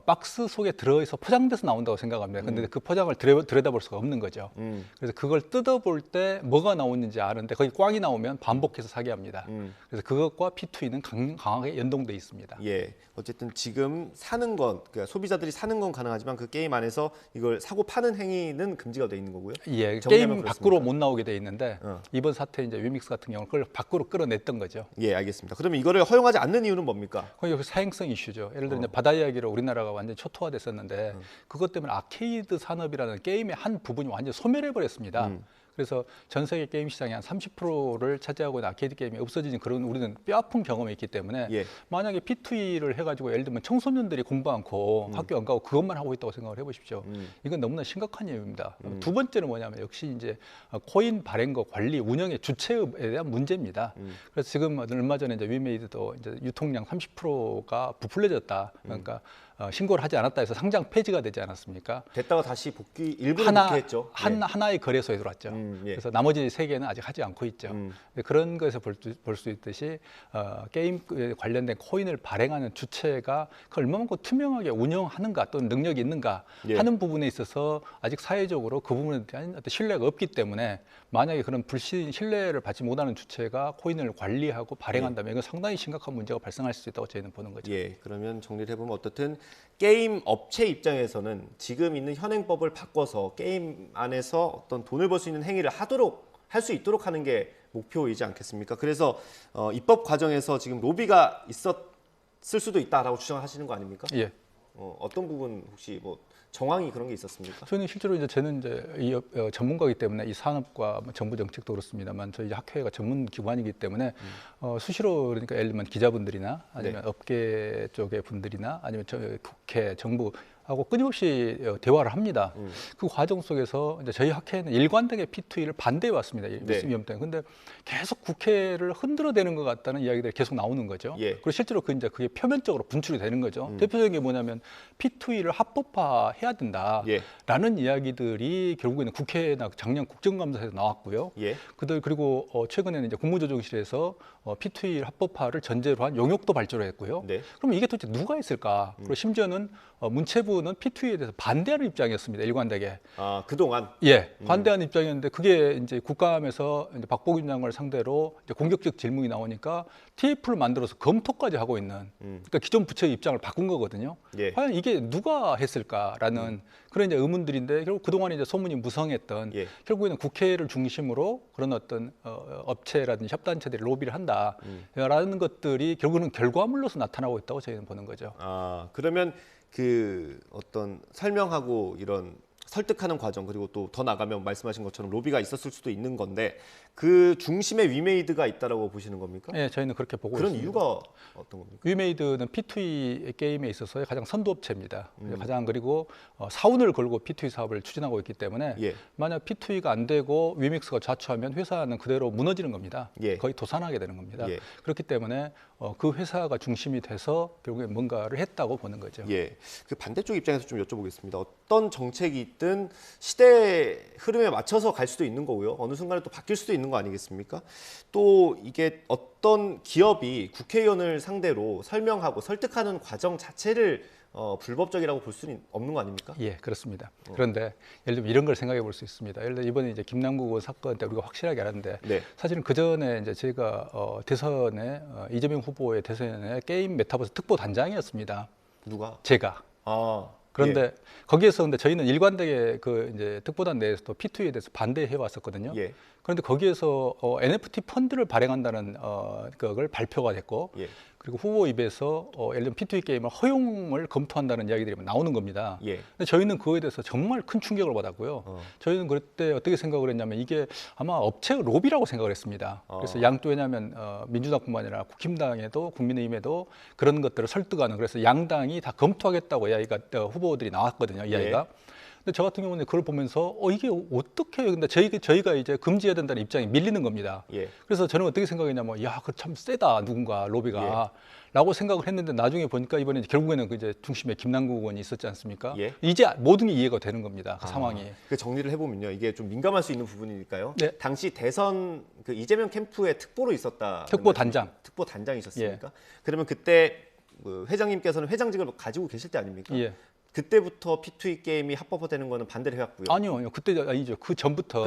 박스 속에 들어있어 포장돼서 나온다고 생각합니다. 근데 그 포장을 들여다볼 수가 없는 거죠. 그래서 그걸 뜯어볼 때 뭐가 나오는지 아는데 거기 꽝이 나오면 반복해서 사게 합니다. 그래서 그것과 P2E는 강하게 연동돼 있습니다. 예, 어쨌든 지금 사는 건 그러니까 소비자들이 사는 건 가능하지만 그 게임 안에서 이걸 사고 파는 행위는 금지가 돼 있는 거고요. 예, 게임 밖으로 못 나오게 돼 있는데 이번 사태 이제 위믹스 같은 경우는 그걸 밖으로 끌어냈던 거죠. 예, 알겠습니다. 그러면 이거를 허용하지 않는 이유는 뭡니까? 거기 사행성 이슈죠. 예를 들어 이제 바다 이야기로 우리나라가 완전 초토화됐었는데 그것 때문에 아케이드 산업이라는 게임의 한 부분이 완전 소멸해 버렸습니다. 그래서 전 세계 게임 시장의 한 30%를 차지하고 있는 아케이드 게임이 없어지는 그런 우리는 뼈아픈 경험이 있기 때문에 만약에 P2E를 해가지고 예를 들면 청소년들이 공부 않고 학교 안 가고 그것만 하고 있다고 생각을 해보십시오. 이건 너무나 심각한 일입니다. 두 번째는 뭐냐면 역시 이제 코인 발행과 관리, 운영의 주체에 대한 문제입니다. 그래서 지금 얼마 전에 이제 위메이드도 이제 유통량 30%가 부풀려졌다. 그러니까 신고를 하지 않았다 해서 상장 폐지가 되지 않았습니까? 됐다가 다시 일부는 복귀했죠. 하나의 거래소에 들어왔죠. 그래서 나머지 3개는 아직 하지 않고 있죠. 그런 것에서 볼 수 있듯이 게임 관련된 코인을 발행하는 주체가 그걸 얼마만큼 투명하게 운영하는가 또는 능력이 있는가 하는 부분에 있어서 아직 사회적으로 그 부분에 대한 어떤 신뢰가 없기 때문에 만약에 그런 신뢰를 받지 못하는 주체가 코인을 관리하고 발행한다면 이건 상당히 심각한 문제가 발생할 수 있다고 저희는 보는 거죠. 예, 그러면 정리를 해보면 어떻든 게임 업체 입장에서는 지금 있는 현행법을 바꿔서 게임 안에서 어떤 돈을 벌 수 있는 행위를 할 수 있도록 하는 게 목표이지 않겠습니까? 그래서 입법 과정에서 지금 로비가 있었을 수도 있다라고 주장하시는 거 아닙니까? 예. 어떤 부분 혹시 뭐 정황이 그런 게 있었습니까? 저는 실제로 이제 저는 이제 이 전문가이기 때문에 이 산업과 정부 정책도 그렇습니다만 저희 학회가 전문 기관이기 때문에 수시로 그러니까 예를 들면 기자분들이나 아니면 업계 쪽의 분들이나 아니면 국회, 정부 하고 끊임없이 대화를 합니다. 그 과정 속에서 이제 저희 학회는 일관되게 P2E를 반대해 왔습니다. 위험 때문에. 근데 계속 국회를 흔들어대는 것 같다는 이야기들이 계속 나오는 거죠. 그리고 실제로 그게 표면적으로 분출이 되는 거죠. 대표적인 게 뭐냐면 P2E를 합법화해야 된다라는 이야기들이 결국에는 국회나 작년 국정감사에서 나왔고요. 그리고 최근에는 이제 국무조정실에서 P2E 합법화를 전제로 한 용역도 발표를 했고요. 그럼 이게 도대체 누가 했을까? 그리고 심지어는 문체부는 P2E에 대해서 반대하는 입장이었습니다. 일관되게. 아, 그동안? 예, 반대하는 입장이었는데 그게 이제 국감에서 이제 박보균 장관을 상대로 이제 공격적 질문이 나오니까 TF를 만들어서 검토까지 하고 있는 그러니까 기존 부처의 입장을 바꾼 거거든요. 과연 이게 누가 했을까라는 그런 이제 의문들인데 결국 그동안 이제 소문이 무성했던 결국에는 국회를 중심으로 그런 어떤 업체라든지 협단체들이 로비를 한다라는 것들이 결국은 결과물로서 나타나고 있다고 저희는 보는 거죠. 아, 그러면 그 어떤 설명하고 이런 설득하는 과정 그리고 또 더 나가면 말씀하신 것처럼 로비가 있었을 수도 있는 건데 그 중심에 위메이드가 있다라고 보시는 겁니까? 네, 저희는 그렇게 보고 그런 있습니다. 이유가 어떤 겁니까? 위메이드는 P2E 게임에 있어서의 가장 선두업체입니다. 가장 그리고 사운을 걸고 P2E 사업을 추진하고 있기 때문에 만약 P2E가 안 되고 위믹스가 좌초하면 회사는 그대로 무너지는 겁니다. 거의 도산하게 되는 겁니다. 그렇기 때문에 그 회사가 중심이 돼서 결국에 뭔가를 했다고 보는 거죠. 예, 그 반대쪽 입장에서 좀 여쭤보겠습니다. 어떤 정책이 있든 시대 흐름에 맞춰서 갈 수도 있는 거고요. 어느 순간에 또 바뀔 수도 있는 거 아니겠습니까? 또 이게 어떤 기업이 국회의원을 상대로 설명하고 설득하는 과정 자체를 불법적이라고 볼 수는 없는 거 아닙니까? 예, 그렇습니다. 그런데 예를 들면 이런 걸 생각해 볼 수 있습니다. 예를 들어 이번에 이제 김남국 의원 사건 때 우리가 확실하게 알았는데 네. 사실은 그 전에 이제 제가 대선에 이재명 후보의 대선에 게임 메타버스 특보 단장이었습니다. 누가? 제가. 그런데 예. 거기에서 근데 저희는 일관되게 그 이제 특보단 내에서도 P2E에 대해서 반대해 왔었거든요. 예. 그런데 거기에서 NFT 펀드를 발행한다는 그걸 발표가 됐고, 예. 그리고 후보 입에서 예를 들면 P2E 게임을 허용을 검토한다는 이야기들이 나오는 겁니다. 예. 근데 저희는 그거에 대해서 정말 큰 충격을 받았고요. 저희는 그때 어떻게 생각을 했냐면 이게 아마 업체 로비라고 생각을 했습니다. 그래서 양쪽, 왜냐하면 민주당뿐만 아니라 국힘당에도 국민의힘에도 그런 것들을 설득하는, 그래서 양당이 다 검토하겠다고 이야기가 후보들이 나왔거든요. 이야기가. 근데 저 같은 경우는 그걸 보면서 이게 어떻게, 근데 저희가 이제 금지해야 된다는 입장이 밀리는 겁니다. 예. 그래서 저는 어떻게 생각했냐면, 야, 그 참 세다, 누군가 로비가. 라고 생각을 했는데 나중에 보니까 이번에 결국에는 그 이제 중심에 김남국 의원이 있었지 않습니까? 예. 이제 모든 게 이해가 되는 겁니다. 그 상황이. 그 정리를 해보면요, 이게 좀 민감할 수 있는 부분이니까요. 네. 당시 대선 그 이재명 캠프의 특보로 있었다. 특보 단장. 특보 단장이셨습니까? 그러면 그때 그 회장님께서는 회장직을 가지고 계실 때 아닙니까? 예. 그때부터 P2E 게임이 합법화되는 거는 반대를 해왔고요. 아니요, 그때 아니죠. 그 전부터.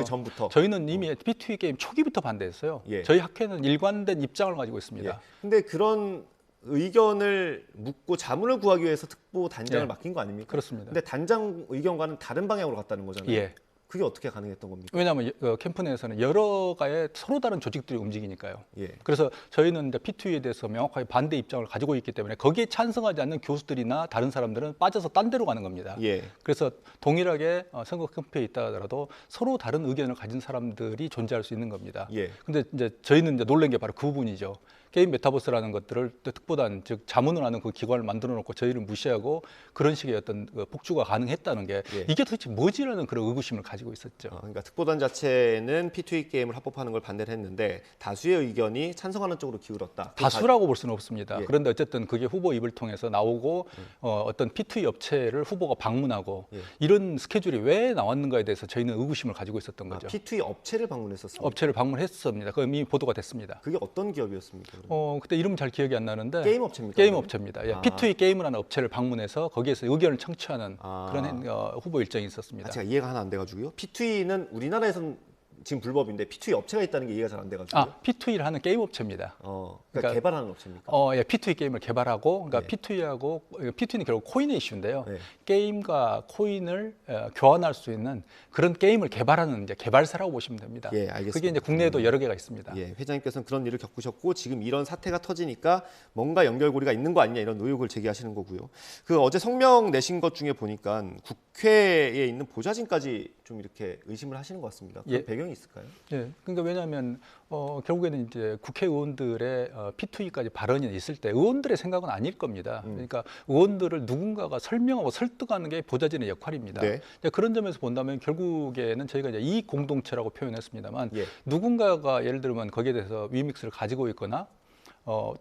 저희는 이미 P2E 게임 초기부터 반대했어요. 예. 저희 학회는 일관된 입장을 가지고 있습니다. 예. 근데 그런 의견을 묻고 자문을 구하기 위해서 특보 단장을 맡긴 거 아닙니까? 그렇습니다. 근데 단장 의견과는 다른 방향으로 갔다는 거잖아요. 예. 그게 어떻게 가능했던 겁니까? 왜냐하면 캠프 내에서는 여러 가지 서로 다른 조직들이 움직이니까요. 예. 그래서 저희는 이제 P2E에 대해서 명확하게 반대 입장을 가지고 있기 때문에 거기에 찬성하지 않는 교수들이나 다른 사람들은 빠져서 딴 데로 가는 겁니다. 예. 그래서 동일하게 선거 캠프에 있다 하더라도 서로 다른 의견을 가진 사람들이 존재할 수 있는 겁니다. 예. 근데 이제 저희는 이제 놀란 게 바로 그 부분이죠. 게임 메타버스라는 것들을 특보단, 즉 자문을 하는 그 기관을 만들어 놓고 저희를 무시하고 그런 식의 어떤 복주가 가능했다는 게 이게 도대체 뭐지라는 그런 의구심을 가지고 있었죠. 그러니까 특보단 자체는 P2E 게임을 합법화하는 걸 반대를 했는데 다수의 의견이 찬성하는 쪽으로 기울었다. 다수라고 볼 수는 없습니다. 예. 그런데 어쨌든 그게 후보 입을 통해서 나오고 어떤 P2E 업체를 후보가 방문하고 이런 스케줄이 왜 나왔는가에 대해서 저희는 의구심을 가지고 있었던 거죠. P2E 업체를 방문했었습니다. 업체를 방문했습니다. 그 이미 보도가 됐습니다. 그게 어떤 기업이었습니까? 그때 이름 잘 기억이 안 나는데 게임 업체입니까? 게임 업체입니다. 예, P2E 게임을 하는 업체를 방문해서 거기에서 의견을 청취하는 그런 후보 일정이 있었습니다. 제가 이해가 하나 안 돼가지고요. P2E는 우리나라에서는 지금 불법인데 P2E 업체가 있다는 게 이해가 잘 안 돼가지고요. P2E를 하는 게임 업체입니다. 그러니까 개발하는 업체입니까? 예, P2E 게임을 개발하고, 그러니까 P2E하고 P2E는 결국 코인의 이슈인데요. 게임과 코인을 교환할 수 있는 그런 게임을 개발하는 이제 개발사라고 보시면 됩니다. 예, 알겠습니다. 그게 이제 국내에도 여러 개가 있습니다. 예, 회장님께서는 그런 일을 겪으셨고 지금 이런 사태가 터지니까 뭔가 연결고리가 있는 거 아니냐 이런 의혹을 제기하시는 거고요. 그 어제 성명 내신 것 중에 보니까 국회에 있는 보좌진까지 좀 이렇게 의심을 하시는 것 같습니다. 그런 배경이 있을까요? 예, 그러니까 왜냐하면 결국에는 이제 국회의원들의 P2E까지 발언이 있을 때 의원들의 생각은 아닐 겁니다. 그러니까 의원들을 누군가가 설명하고 설득하는 게 보좌진의 역할입니다. 네. 그런 점에서 본다면 결국에는 저희가 이제 이익 공동체라고 표현했습니다만 누군가가 예를 들면 거기에 대해서 위믹스를 가지고 있거나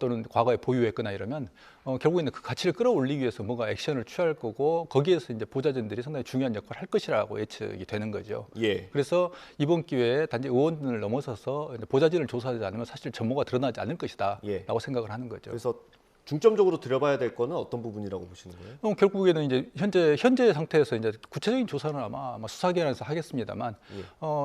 또는 과거에 보유했거나 이러면 결국에는 그 가치를 끌어올리기 위해서 뭔가 액션을 취할 거고 거기에서 이제 보좌진들이 상당히 중요한 역할을 할 것이라고 예측이 되는 거죠. 예. 그래서 이번 기회에 단지 의원을 넘어서서 보좌진을 조사하지 않으면 사실 전모가 드러나지 않을 것이다라고 생각을 하는 거죠. 그래서 중점적으로 들여봐야 될 거는 어떤 부분이라고 보시는 거예요? 결국에는 이제 현재 상태에서 이제 구체적인 조사는 아마 수사기관에서 하겠습니다만,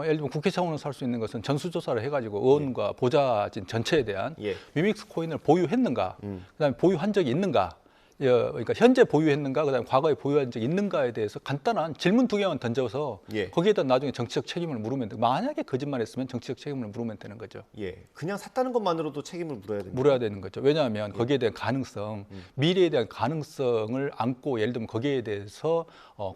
예를 들면 국회 차원에서 할 수 있는 것은 전수조사를 해가지고 의원과 보좌진 전체에 대한 위믹스 코인을 보유했는가, 그다음에 보유한 적이 있는가. 그러니까 현재 보유했는가, 그다음에 과거에 보유한 적이 있는가에 대해서 간단한 질문 2개만 던져서 거기에다 나중에 정치적 책임을 물으면 되고, 만약에 거짓말했으면 정치적 책임을 물으면 되는 거죠. 예, 그냥 샀다는 것만으로도 책임을 물어야 됩니다. 물어야 되는 거죠. 왜냐하면 거기에 대한 가능성, 미래에 대한 가능성을 안고 예를 들면 거기에 대해서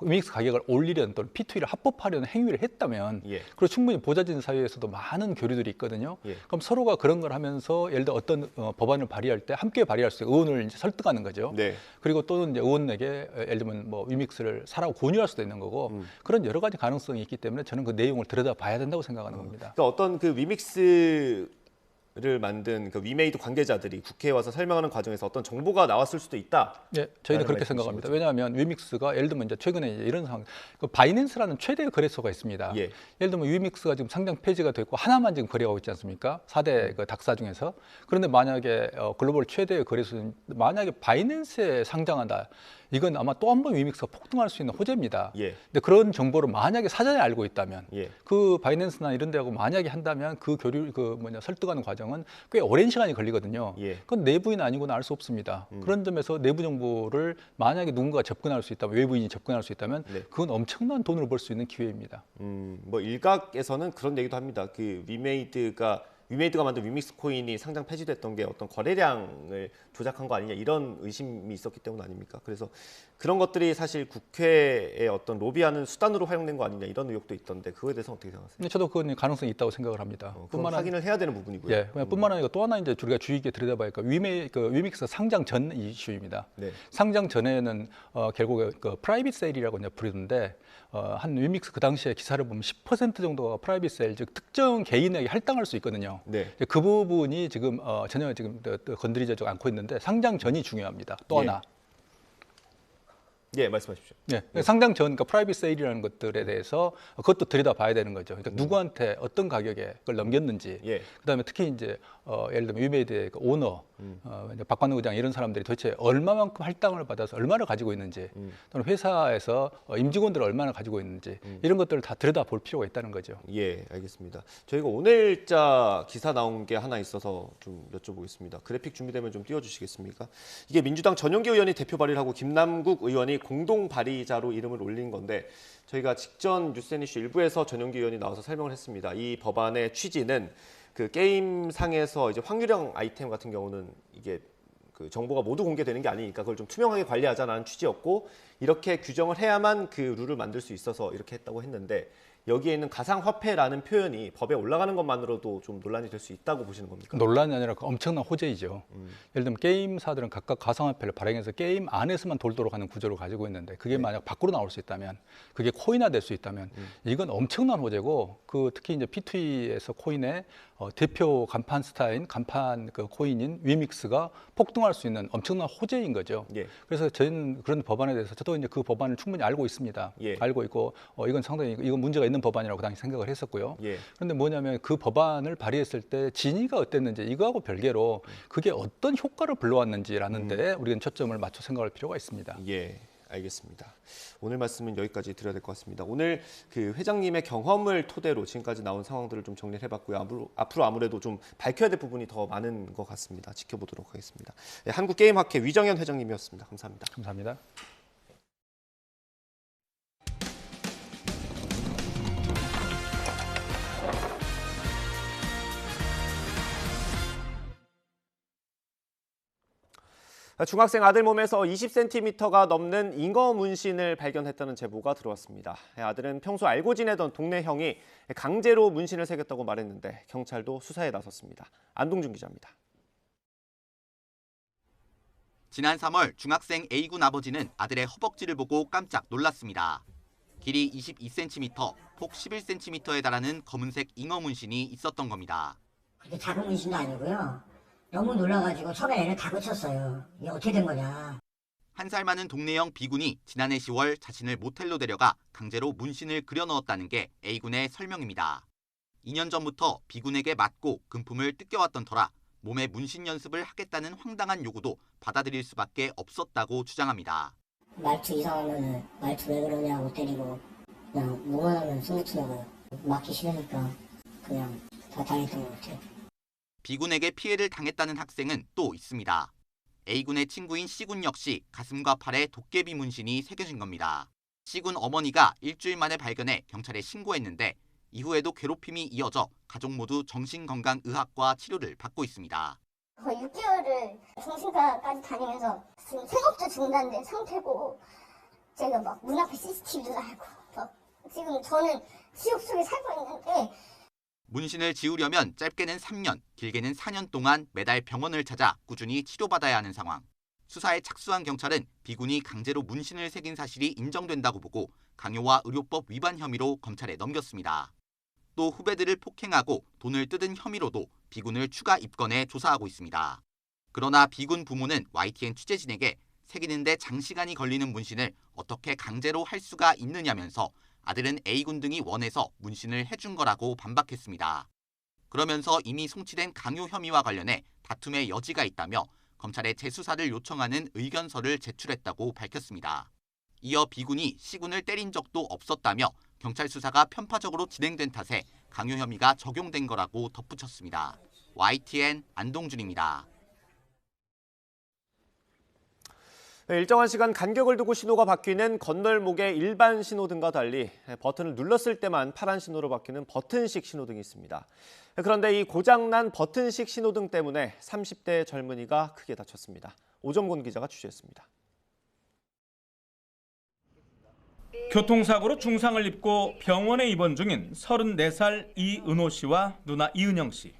위믹스 가격을 올리려는 또는 P2E를 합법화하려는 행위를 했다면, 그리고 충분히 보좌진 사이에서도 많은 교류들이 있거든요. 그럼 서로가 그런 걸 하면서 예를 들어 어떤 법안을 발의할 때 함께 발의할 수 있고 의원을 이제 설득하는 거죠. 그리고 또는 이제 의원에게 예를 들면 뭐 위믹스를 사라고 권유할 수도 있는 거고 그런 여러 가지 가능성이 있기 때문에 저는 그 내용을 들여다봐야 된다고 생각하는 겁니다. 그러니까 어떤 그 위믹스를 만든 그 위메이드 관계자들이 국회에 와서 설명하는 과정에서 어떤 정보가 나왔을 수도 있다. 네, 저희는 그렇게 생각합니다. 왜냐하면 위믹스가 예를 들면 이제 최근에 이제 이런 상황, 그 바이낸스라는 최대 거래소가 있습니다. 예를 들면 위믹스가 지금 상장 폐지가 됐고 하나만 지금 거래하고 있지 않습니까? 4대 그 닥사 중에서. 그런데 만약에 글로벌 최대 거래소는 만약에 바이낸스에 상장한다. 이건 아마 또 한 번 위믹스가 폭등할 수 있는 호재입니다. 예. 근데 그런 정보를 만약에 사전에 알고 있다면 예. 그 바이낸스나 이런 데하고 만약에 한다면 그 설득하는 과정은 꽤 오랜 시간이 걸리거든요. 예. 그건 내부인 아니고는 알 수 없습니다. 그런 점에서 내부 정보를 만약에 누군가가 접근할 수 있다면, 외부인이 접근할 수 있다면 네. 그건 엄청난 돈을 벌 수 있는 기회입니다. 뭐 일각에서는 그런 얘기도 합니다. 그 위메이드가 만든 위믹스 코인이 상장 폐지됐던 게 어떤 거래량을 조작한 거 아니냐 이런 의심이 있었기 때문 아닙니까? 그래서 그런 것들이 사실 국회의 어떤 로비하는 수단으로 활용된 거 아니냐 이런 의혹도 있던데 그거에 대해서 어떻게 생각하세요? 근데 저도 그건 가능성이 있다고 생각을 합니다. 확인을 해야 되는 부분이고요. 예, 뿐만 아니라 또 하나 이제 우리가 주의 깊게 들여다보니까 위믹스 상장 전 이슈입니다. 네. 상장 전에는 결국 그 프라이빗 세일이라고 이제 부르는데 한 위믹스 그 당시에 기사를 보면 10% 정도가 프라이빗 세일, 즉 특정 개인에게 할당할 수 있거든요. 네. 그 부분이 지금 전혀 지금 건드리지 않고 있는데 상장 전이 중요합니다. 또 하나. 예, 말씀하십시오. 네, 상장 전, 그러니까 프라이빗 세일이라는 것들에 대해서 그것도 들여다봐야 되는 거죠. 그러니까 누구한테 어떤 가격에 그걸 넘겼는지, 그다음에 특히 이제 예를 들면 위메이드의 그 오너, 이제 박관우 의장 이런 사람들이 도대체 얼마만큼 할당을 받아서 얼마를 가지고 있는지, 또는 회사에서 임직원들을 얼마나 가지고 있는지 이런 것들을 다 들여다볼 필요가 있다는 거죠. 예, 알겠습니다. 저희가 오늘자 기사 나온 게 하나 있어서 좀 여쭤보겠습니다. 그래픽 준비되면 좀 띄워주시겠습니까? 이게 민주당 전용기 의원이 대표 발의를 하고 김남국 의원이 공동 발의자로 이름을 올린 건데 저희가 직전 뉴스앤이슈 일부에서 전용기 의원이 나와서 설명을 했습니다. 이 법안의 취지는 그 게임상에서 이제 확률형 아이템 같은 경우는 이게 그 정보가 모두 공개되는 게 아니니까 그걸 좀 투명하게 관리하자라는 취지였고 이렇게 규정을 해야만 그 룰을 만들 수 있어서 이렇게 했다고 했는데 여기에 있는 가상화폐라는 표현이 법에 올라가는 것만으로도 좀 논란이 될 수 있다고 보시는 겁니까? 논란이 아니라 엄청난 호재이죠. 예를 들면 게임사들은 각각 가상화폐를 발행해서 게임 안에서만 돌도록 하는 구조를 가지고 있는데 그게 만약 밖으로 나올 수 있다면, 그게 코인화될 수 있다면 이건 엄청난 호재고, 그 특히 이제 P2E에서 코인의 대표 간판 스타인, 간판 그 코인인 위믹스가 폭등할 수 있는 엄청난 호재인 거죠. 예. 그래서 저희는 그런 법안에 대해서 저도 이제 그 법안을 충분히 알고 있습니다. 예. 알고 있고 이건 상당히 이건 문제가 있는 법안이라고 당시 생각을 했었고요. 예. 그런데 뭐냐면 그 법안을 발의했을 때 진위가 어땠는지 이거하고 별개로 그게 어떤 효과를 불러왔는지라는 데 우리는 초점을 맞춰 생각할 필요가 있습니다. 예. 알겠습니다. 오늘 말씀은 여기까지 드려야 될 것 같습니다. 오늘 그 회장님의 경험을 토대로 지금까지 나온 상황들을 좀 정리를 해봤고요. 앞으로 아무래도 좀 밝혀야 될 부분이 더 많은 것 같습니다. 지켜보도록 하겠습니다. 네, 한국게임학회 위정현 회장님이었습니다. 감사합니다. 감사합니다. 중학생 아들 몸에서 20cm가 넘는 잉어 문신을 발견했다는 제보가 들어왔습니다. 아들은 평소 알고 지내던 동네 형이 강제로 문신을 새겼다고 말했는데 경찰도 수사에 나섰습니다. 안동준 기자입니다. 지난 3월 중학생 A군 아버지는 아들의 허벅지를 보고 깜짝 놀랐습니다. 길이 22cm, 폭 11cm에 달하는 검은색 잉어 문신이 있었던 겁니다. 작은 문신도 아니고요. 너무 놀라가지고 처음에 애를 다 고쳤어요. 이게 어떻게 된 거냐. 1살 많은 동네형 B군이 지난해 10월 자신을 모텔로 데려가 강제로 문신을 그려 넣었다는 게 A군의 설명입니다. 2년 전부터 B군에게 맞고 금품을 뜯겨왔던 터라 몸에 문신 연습을 하겠다는 황당한 요구도 받아들일 수밖에 없었다고 주장합니다. 말투 이상하면 말투 왜 그러냐고 때리고 그냥 뭐만 하면 숨붙이다가 맞기 싫으니까 그냥 다 당했던 것 같아요. B군에게 피해를 당했다는 학생은 또 있습니다. A군의 친구인 C군 역시 가슴과 팔에 도깨비 문신이 새겨진 겁니다. C군 어머니가 일주일 만에 발견해 경찰에 신고했는데 이후에도 괴롭힘이 이어져 가족 모두 정신건강의학과 치료를 받고 있습니다. 거의 6개월을 정신과까지 다니면서 지금 생업도 중단된 상태고 제가 막 문 앞에 CCTV도 달고 지금 저는 지옥 속에 살고 있는데 문신을 지우려면 짧게는 3년, 길게는 4년 동안 매달 병원을 찾아 꾸준히 치료받아야 하는 상황. 수사에 착수한 경찰은 B군이 강제로 문신을 새긴 사실이 인정된다고 보고 강요와 의료법 위반 혐의로 검찰에 넘겼습니다. 또 후배들을 폭행하고 돈을 뜯은 혐의로도 B군을 추가 입건해 조사하고 있습니다. 그러나 B군 부모는 YTN 취재진에게 새기는데 장시간이 걸리는 문신을 어떻게 강제로 할 수가 있느냐면서 아들은 A군 등이 원해서 문신을 해준 거라고 반박했습니다. 그러면서 이미 송치된 강요 혐의와 관련해 다툼의 여지가 있다며 검찰에 재수사를 요청하는 의견서를 제출했다고 밝혔습니다. 이어 B군이 C군을 때린 적도 없었다며 경찰 수사가 편파적으로 진행된 탓에 강요 혐의가 적용된 거라고 덧붙였습니다. YTN 안동준입니다. 일정한 시간 간격을 두고 신호가 바뀌는 건널목의 일반 신호등과 달리 버튼을 눌렀을 때만 파란 신호로 바뀌는 버튼식 신호등이 있습니다. 그런데 이 고장난 버튼식 신호등 때문에 30대 젊은이가 크게 다쳤습니다. 오정곤 기자가 취재했습니다. 교통사고로 중상을 입고 병원에 입원 중인 34살 이은호 씨와 누나 이은영 씨.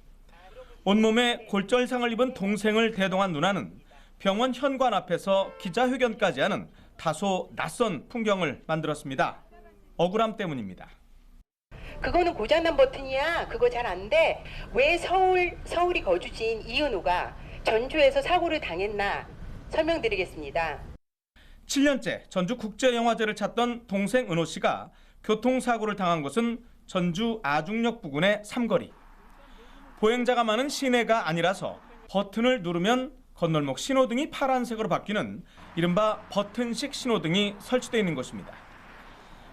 온몸에 골절상을 입은 동생을 대동한 누나는 병원 현관 앞에서 기자회견까지 하는 다소 낯선 풍경을 만들었습니다. 억울함 때문입니다. 그거는 고장난 버튼이야. 그거 잘 안 돼. 왜 서울이 거주지인 이은호가 전주에서 사고를 당했나 설명드리겠습니다. 7년째 전주국제영화제를 찾던 동생 은호 씨가 교통사고를 당한 곳은 전주 아중역 부근의 삼거리. 보행자가 많은 시내가 아니라서 버튼을 누르면 건널목 신호등이 파란색으로 바뀌는 이른바 버튼식 신호등이 설치되어 있는 곳입니다.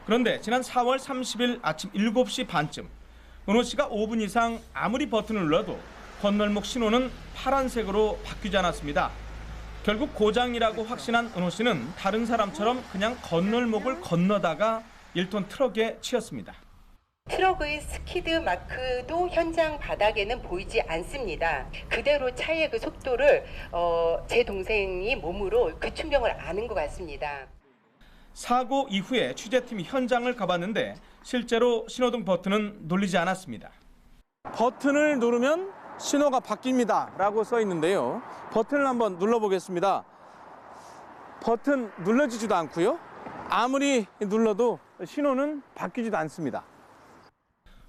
그런데 지난 4월 30일 아침 7시 반쯤 은호 씨가 5분 이상 아무리 버튼을 눌러도 건널목 신호는 파란색으로 바뀌지 않았습니다. 결국 고장이라고 확신한 은호 씨는 다른 사람처럼 그냥 건널목을 건너다가 1톤 트럭에 치였습니다. 트럭의 스키드 마크도 현장 바닥에는 보이지 않습니다. 그대로 차의 그 속도를 제 동생이 몸으로 그 충격을 아는 것 같습니다. 사고 이후에 취재팀이 현장을 가봤는데 실제로 신호등 버튼은 눌리지 않았습니다. 버튼을 누르면 신호가 바뀝니다 라고 써 있는데요. 버튼을 한번 눌러보겠습니다. 버튼 눌러지지도 않고요. 아무리 눌러도 신호는 바뀌지도 않습니다.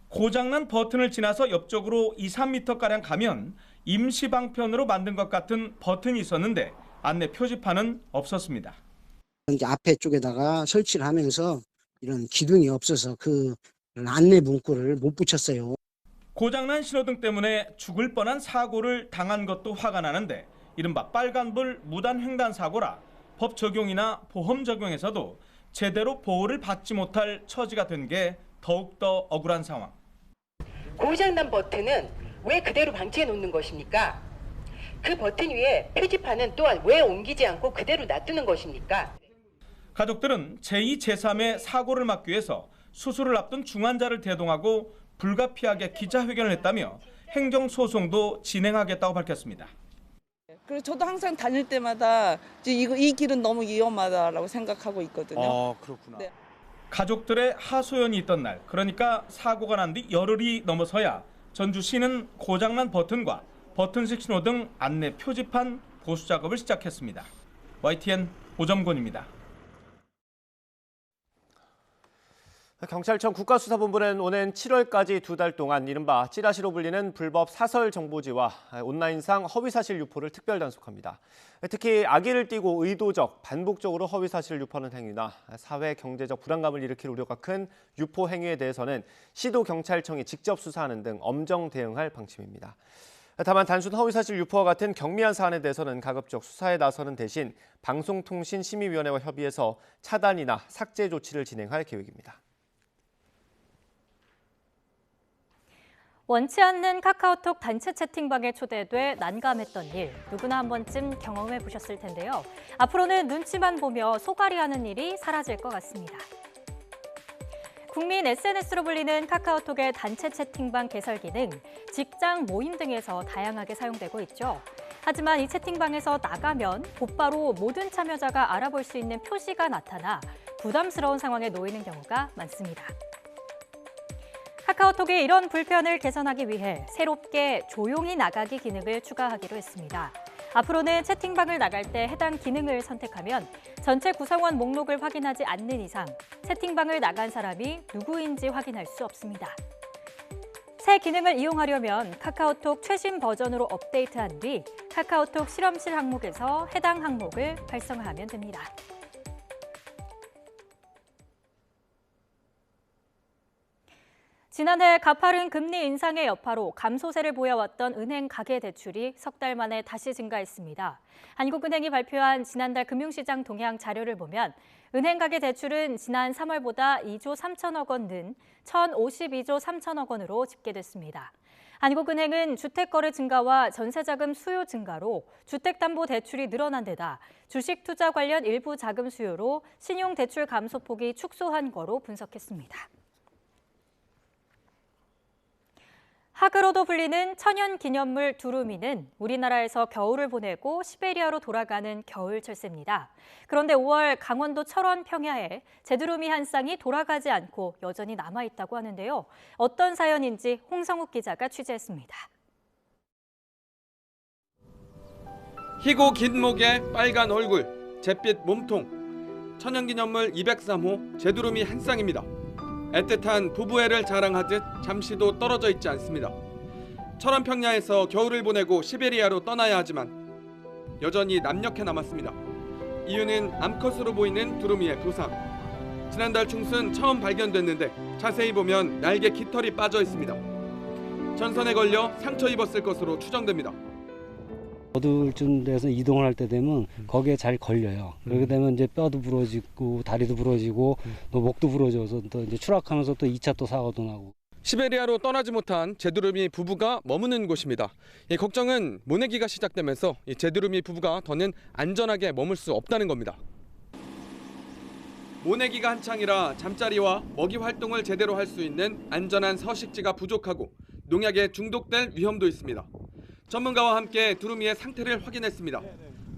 고장난 버튼을 지나서 옆쪽으로 2, 3m가량 가면 임시 방편으로 만든 것 같은 버튼이 있었는데 안내 표지판은 없었습니다. 이제 앞에 쪽에다가 설치를 하면서 이런 기둥이 없어서 그 안내 문구를 못 붙였어요. 고장난 신호등 때문에 죽을 뻔한 사고를 당한 것도 화가 나는데 이른바 빨간불 무단횡단 사고라 법 적용이나 보험 적용에서도 제대로 보호를 받지 못할 처지가 된 게 더욱더 억울한 상황. 고장난 버튼은 왜 그대로 방치해 놓는 것입니까? 그 버튼 위에 표지판은 또한 왜 옮기지 않고 그대로 놔두는 것입니까? 가족들은 제2, 제3의 사고를 막기 위해서 수술을 앞둔 중환자를 대동하고 불가피하게 기자회견을 했다며 행정소송도 진행하겠다고 밝혔습니다. 그리고 저도 항상 다닐 때마다 이 길은 너무 위험하다라고 생각하고 있거든요. 그렇구나. 네. 가족들의 하소연이 있던 날, 그러니까 사고가 난 뒤 열흘이 넘어서야 전주시는 고장난 버튼과 버튼식 신호등 안내 표지판 보수 작업을 시작했습니다. YTN 오정곤입니다. 경찰청 국가수사본부는 오는 7월까지 2달 동안 이른바 찌라시로 불리는 불법 사설 정보지와 온라인상 허위사실 유포를 특별 단속합니다. 특히 악의를 띠고 의도적, 반복적으로 허위사실을 유포하는 행위나 사회 경제적 불안감을 일으킬 우려가 큰 유포 행위에 대해서는 시도 경찰청이 직접 수사하는 등 엄정 대응할 방침입니다. 다만 단순 허위사실 유포와 같은 경미한 사안에 대해서는 가급적 수사에 나서는 대신 방송통신심의위원회와 협의해서 차단이나 삭제 조치를 진행할 계획입니다. 원치 않는 카카오톡 단체 채팅방에 초대돼 난감했던 일, 누구나 한 번쯤 경험해 보셨을 텐데요. 앞으로는 눈치만 보며 소갈이하는 일이 사라질 것 같습니다. 국민 SNS로 불리는 카카오톡의 단체 채팅방 개설 기능, 직장 모임 등에서 다양하게 사용되고 있죠. 하지만 이 채팅방에서 나가면 곧바로 모든 참여자가 알아볼 수 있는 표시가 나타나 부담스러운 상황에 놓이는 경우가 많습니다. 카카오톡이 이런 불편을 개선하기 위해 새롭게 조용히 나가기 기능을 추가하기로 했습니다. 앞으로는 채팅방을 나갈 때 해당 기능을 선택하면 전체 구성원 목록을 확인하지 않는 이상 채팅방을 나간 사람이 누구인지 확인할 수 없습니다. 새 기능을 이용하려면 카카오톡 최신 버전으로 업데이트한 뒤 카카오톡 실험실 항목에서 해당 항목을 활성화하면 됩니다. 지난해 가파른 금리 인상의 여파로 감소세를 보여왔던 은행 가계대출이 석 달 만에 다시 증가했습니다. 한국은행이 발표한 지난달 금융시장 동향 자료를 보면 은행 가계대출은 지난 3월보다 2조 3천억 원 는 1,052조 3천억 원으로 집계됐습니다. 한국은행은 주택거래 증가와 전세자금 수요 증가로 주택담보대출이 늘어난 데다 주식 투자 관련 일부 자금 수요로 신용대출 감소폭이 축소한 거로 분석했습니다. 학으로도 불리는 천연기념물 두루미는 우리나라에서 겨울을 보내고 시베리아로 돌아가는 겨울 철새입니다. 그런데 5월 강원도 철원 평야에 제두루미 한 쌍이 돌아가지 않고 여전히 남아있다고 하는데요. 어떤 사연인지 홍성욱 기자가 취재했습니다. 희고 긴 목에 빨간 얼굴, 잿빛 몸통, 천연기념물 203호 제두루미 한 쌍입니다. 애틋한 부부애를 자랑하듯 잠시도 떨어져 있지 않습니다. 철원 평야에서 겨울을 보내고 시베리아로 떠나야 하지만 여전히 남녘에 남았습니다. 이유는 암컷으로 보이는 두루미의 부상. 지난달 중순 처음 발견됐는데 자세히 보면 날개 깃털이 빠져 있습니다. 전선에 걸려 상처 입었을 것으로 추정됩니다. 어두운 데서 이동을 할 때 되면 거기에 잘 걸려요. 그렇게 되면 이제 뼈도 부러지고 다리도 부러지고 또 목도 부러져서 또 이제 추락하면서 또 2차 또 사고도 나고. 시베리아로 떠나지 못한 제두루미 부부가 머무는 곳입니다. 이 걱정은 모내기가 시작되면서 이 제두루미 부부가 더는 안전하게 머물 수 없다는 겁니다. 모내기가 한창이라 잠자리와 먹이 활동을 제대로 할 수 있는 안전한 서식지가 부족하고 농약에 중독될 위험도 있습니다. 전문가와 함께 두루미의 상태를 확인했습니다.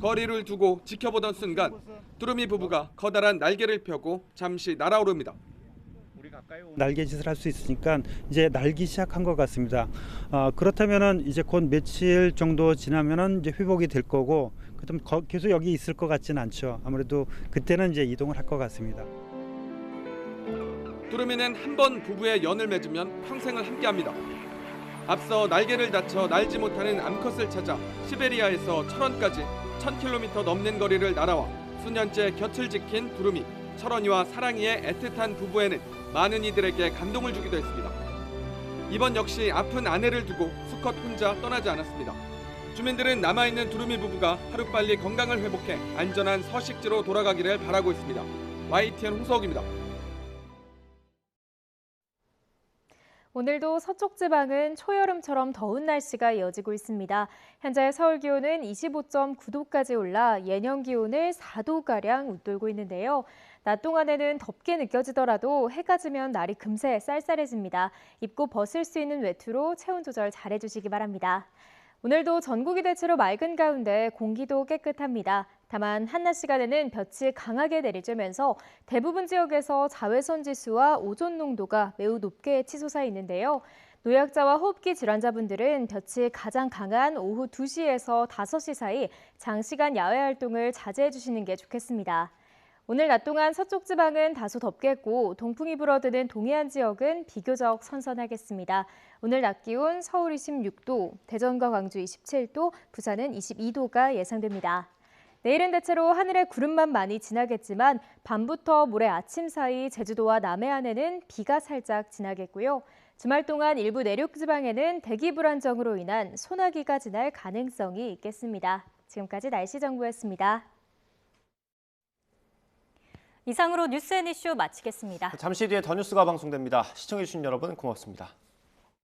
거리를 두고 지켜보던 순간 두루미 부부가 커다란 날개를 펴고 잠시 날아오릅니다. 날개짓을 할 수 있으니까 이제 날기 시작한 것 같습니다. 그렇다면은 이제 곧 며칠 정도 지나면은 이제 회복이 될 거고, 그럼 계속 여기 있을 것 같지는 않죠. 아무래도 그때는 이제 이동을 할 것 같습니다. 두루미는 한 번 부부의 연을 맺으면 평생을 함께합니다. 앞서 날개를 다쳐 날지 못하는 암컷을 찾아 시베리아에서 철원까지 1000km 넘는 거리를 날아와 수년째 곁을 지킨 두루미, 철원이와 사랑이의 애틋한 부부애는 많은 이들에게 감동을 주기도 했습니다. 이번 역시 아픈 아내를 두고 수컷 혼자 떠나지 않았습니다. 주민들은 남아있는 두루미 부부가 하루빨리 건강을 회복해 안전한 서식지로 돌아가기를 바라고 있습니다. YTN 홍석입니다. 오늘도 서쪽 지방은 초여름처럼 더운 날씨가 이어지고 있습니다. 현재 서울 기온은 25.9도까지 올라 예년 기온을 4도가량 웃돌고 있는데요. 낮 동안에는 덥게 느껴지더라도 해가 지면 날이 금세 쌀쌀해집니다. 입고 벗을 수 있는 외투로 체온 조절 잘해주시기 바랍니다. 오늘도 전국이 대체로 맑은 가운데 공기도 깨끗합니다. 다만 한낮 시간에는 볕이 강하게 내리쬐면서 대부분 지역에서 자외선 지수와 오존 농도가 매우 높게 치솟아 있는데요. 노약자와 호흡기 질환자분들은 볕이 가장 강한 오후 2시에서 5시 사이 장시간 야외 활동을 자제해 주시는 게 좋겠습니다. 오늘 낮 동안 서쪽 지방은 다소 덥겠고 동풍이 불어드는 동해안 지역은 비교적 선선하겠습니다. 오늘 낮 기온 서울 26도, 대전과 광주 27도, 부산은 22도가 예상됩니다. 내일은 대체로 하늘에 구름만 많이 지나겠지만 밤부터 모레 아침 사이 제주도와 남해안에는 비가 살짝 지나겠고요. 주말 동안 일부 내륙 지방에는 대기 불안정으로 인한 소나기가 지날 가능성이 있겠습니다. 지금까지 날씨 정보였습니다. 이상으로 뉴스 앤 이슈 마치겠습니다. 잠시 뒤에 더 뉴스가 방송됩니다. 시청해주신 여러분 고맙습니다.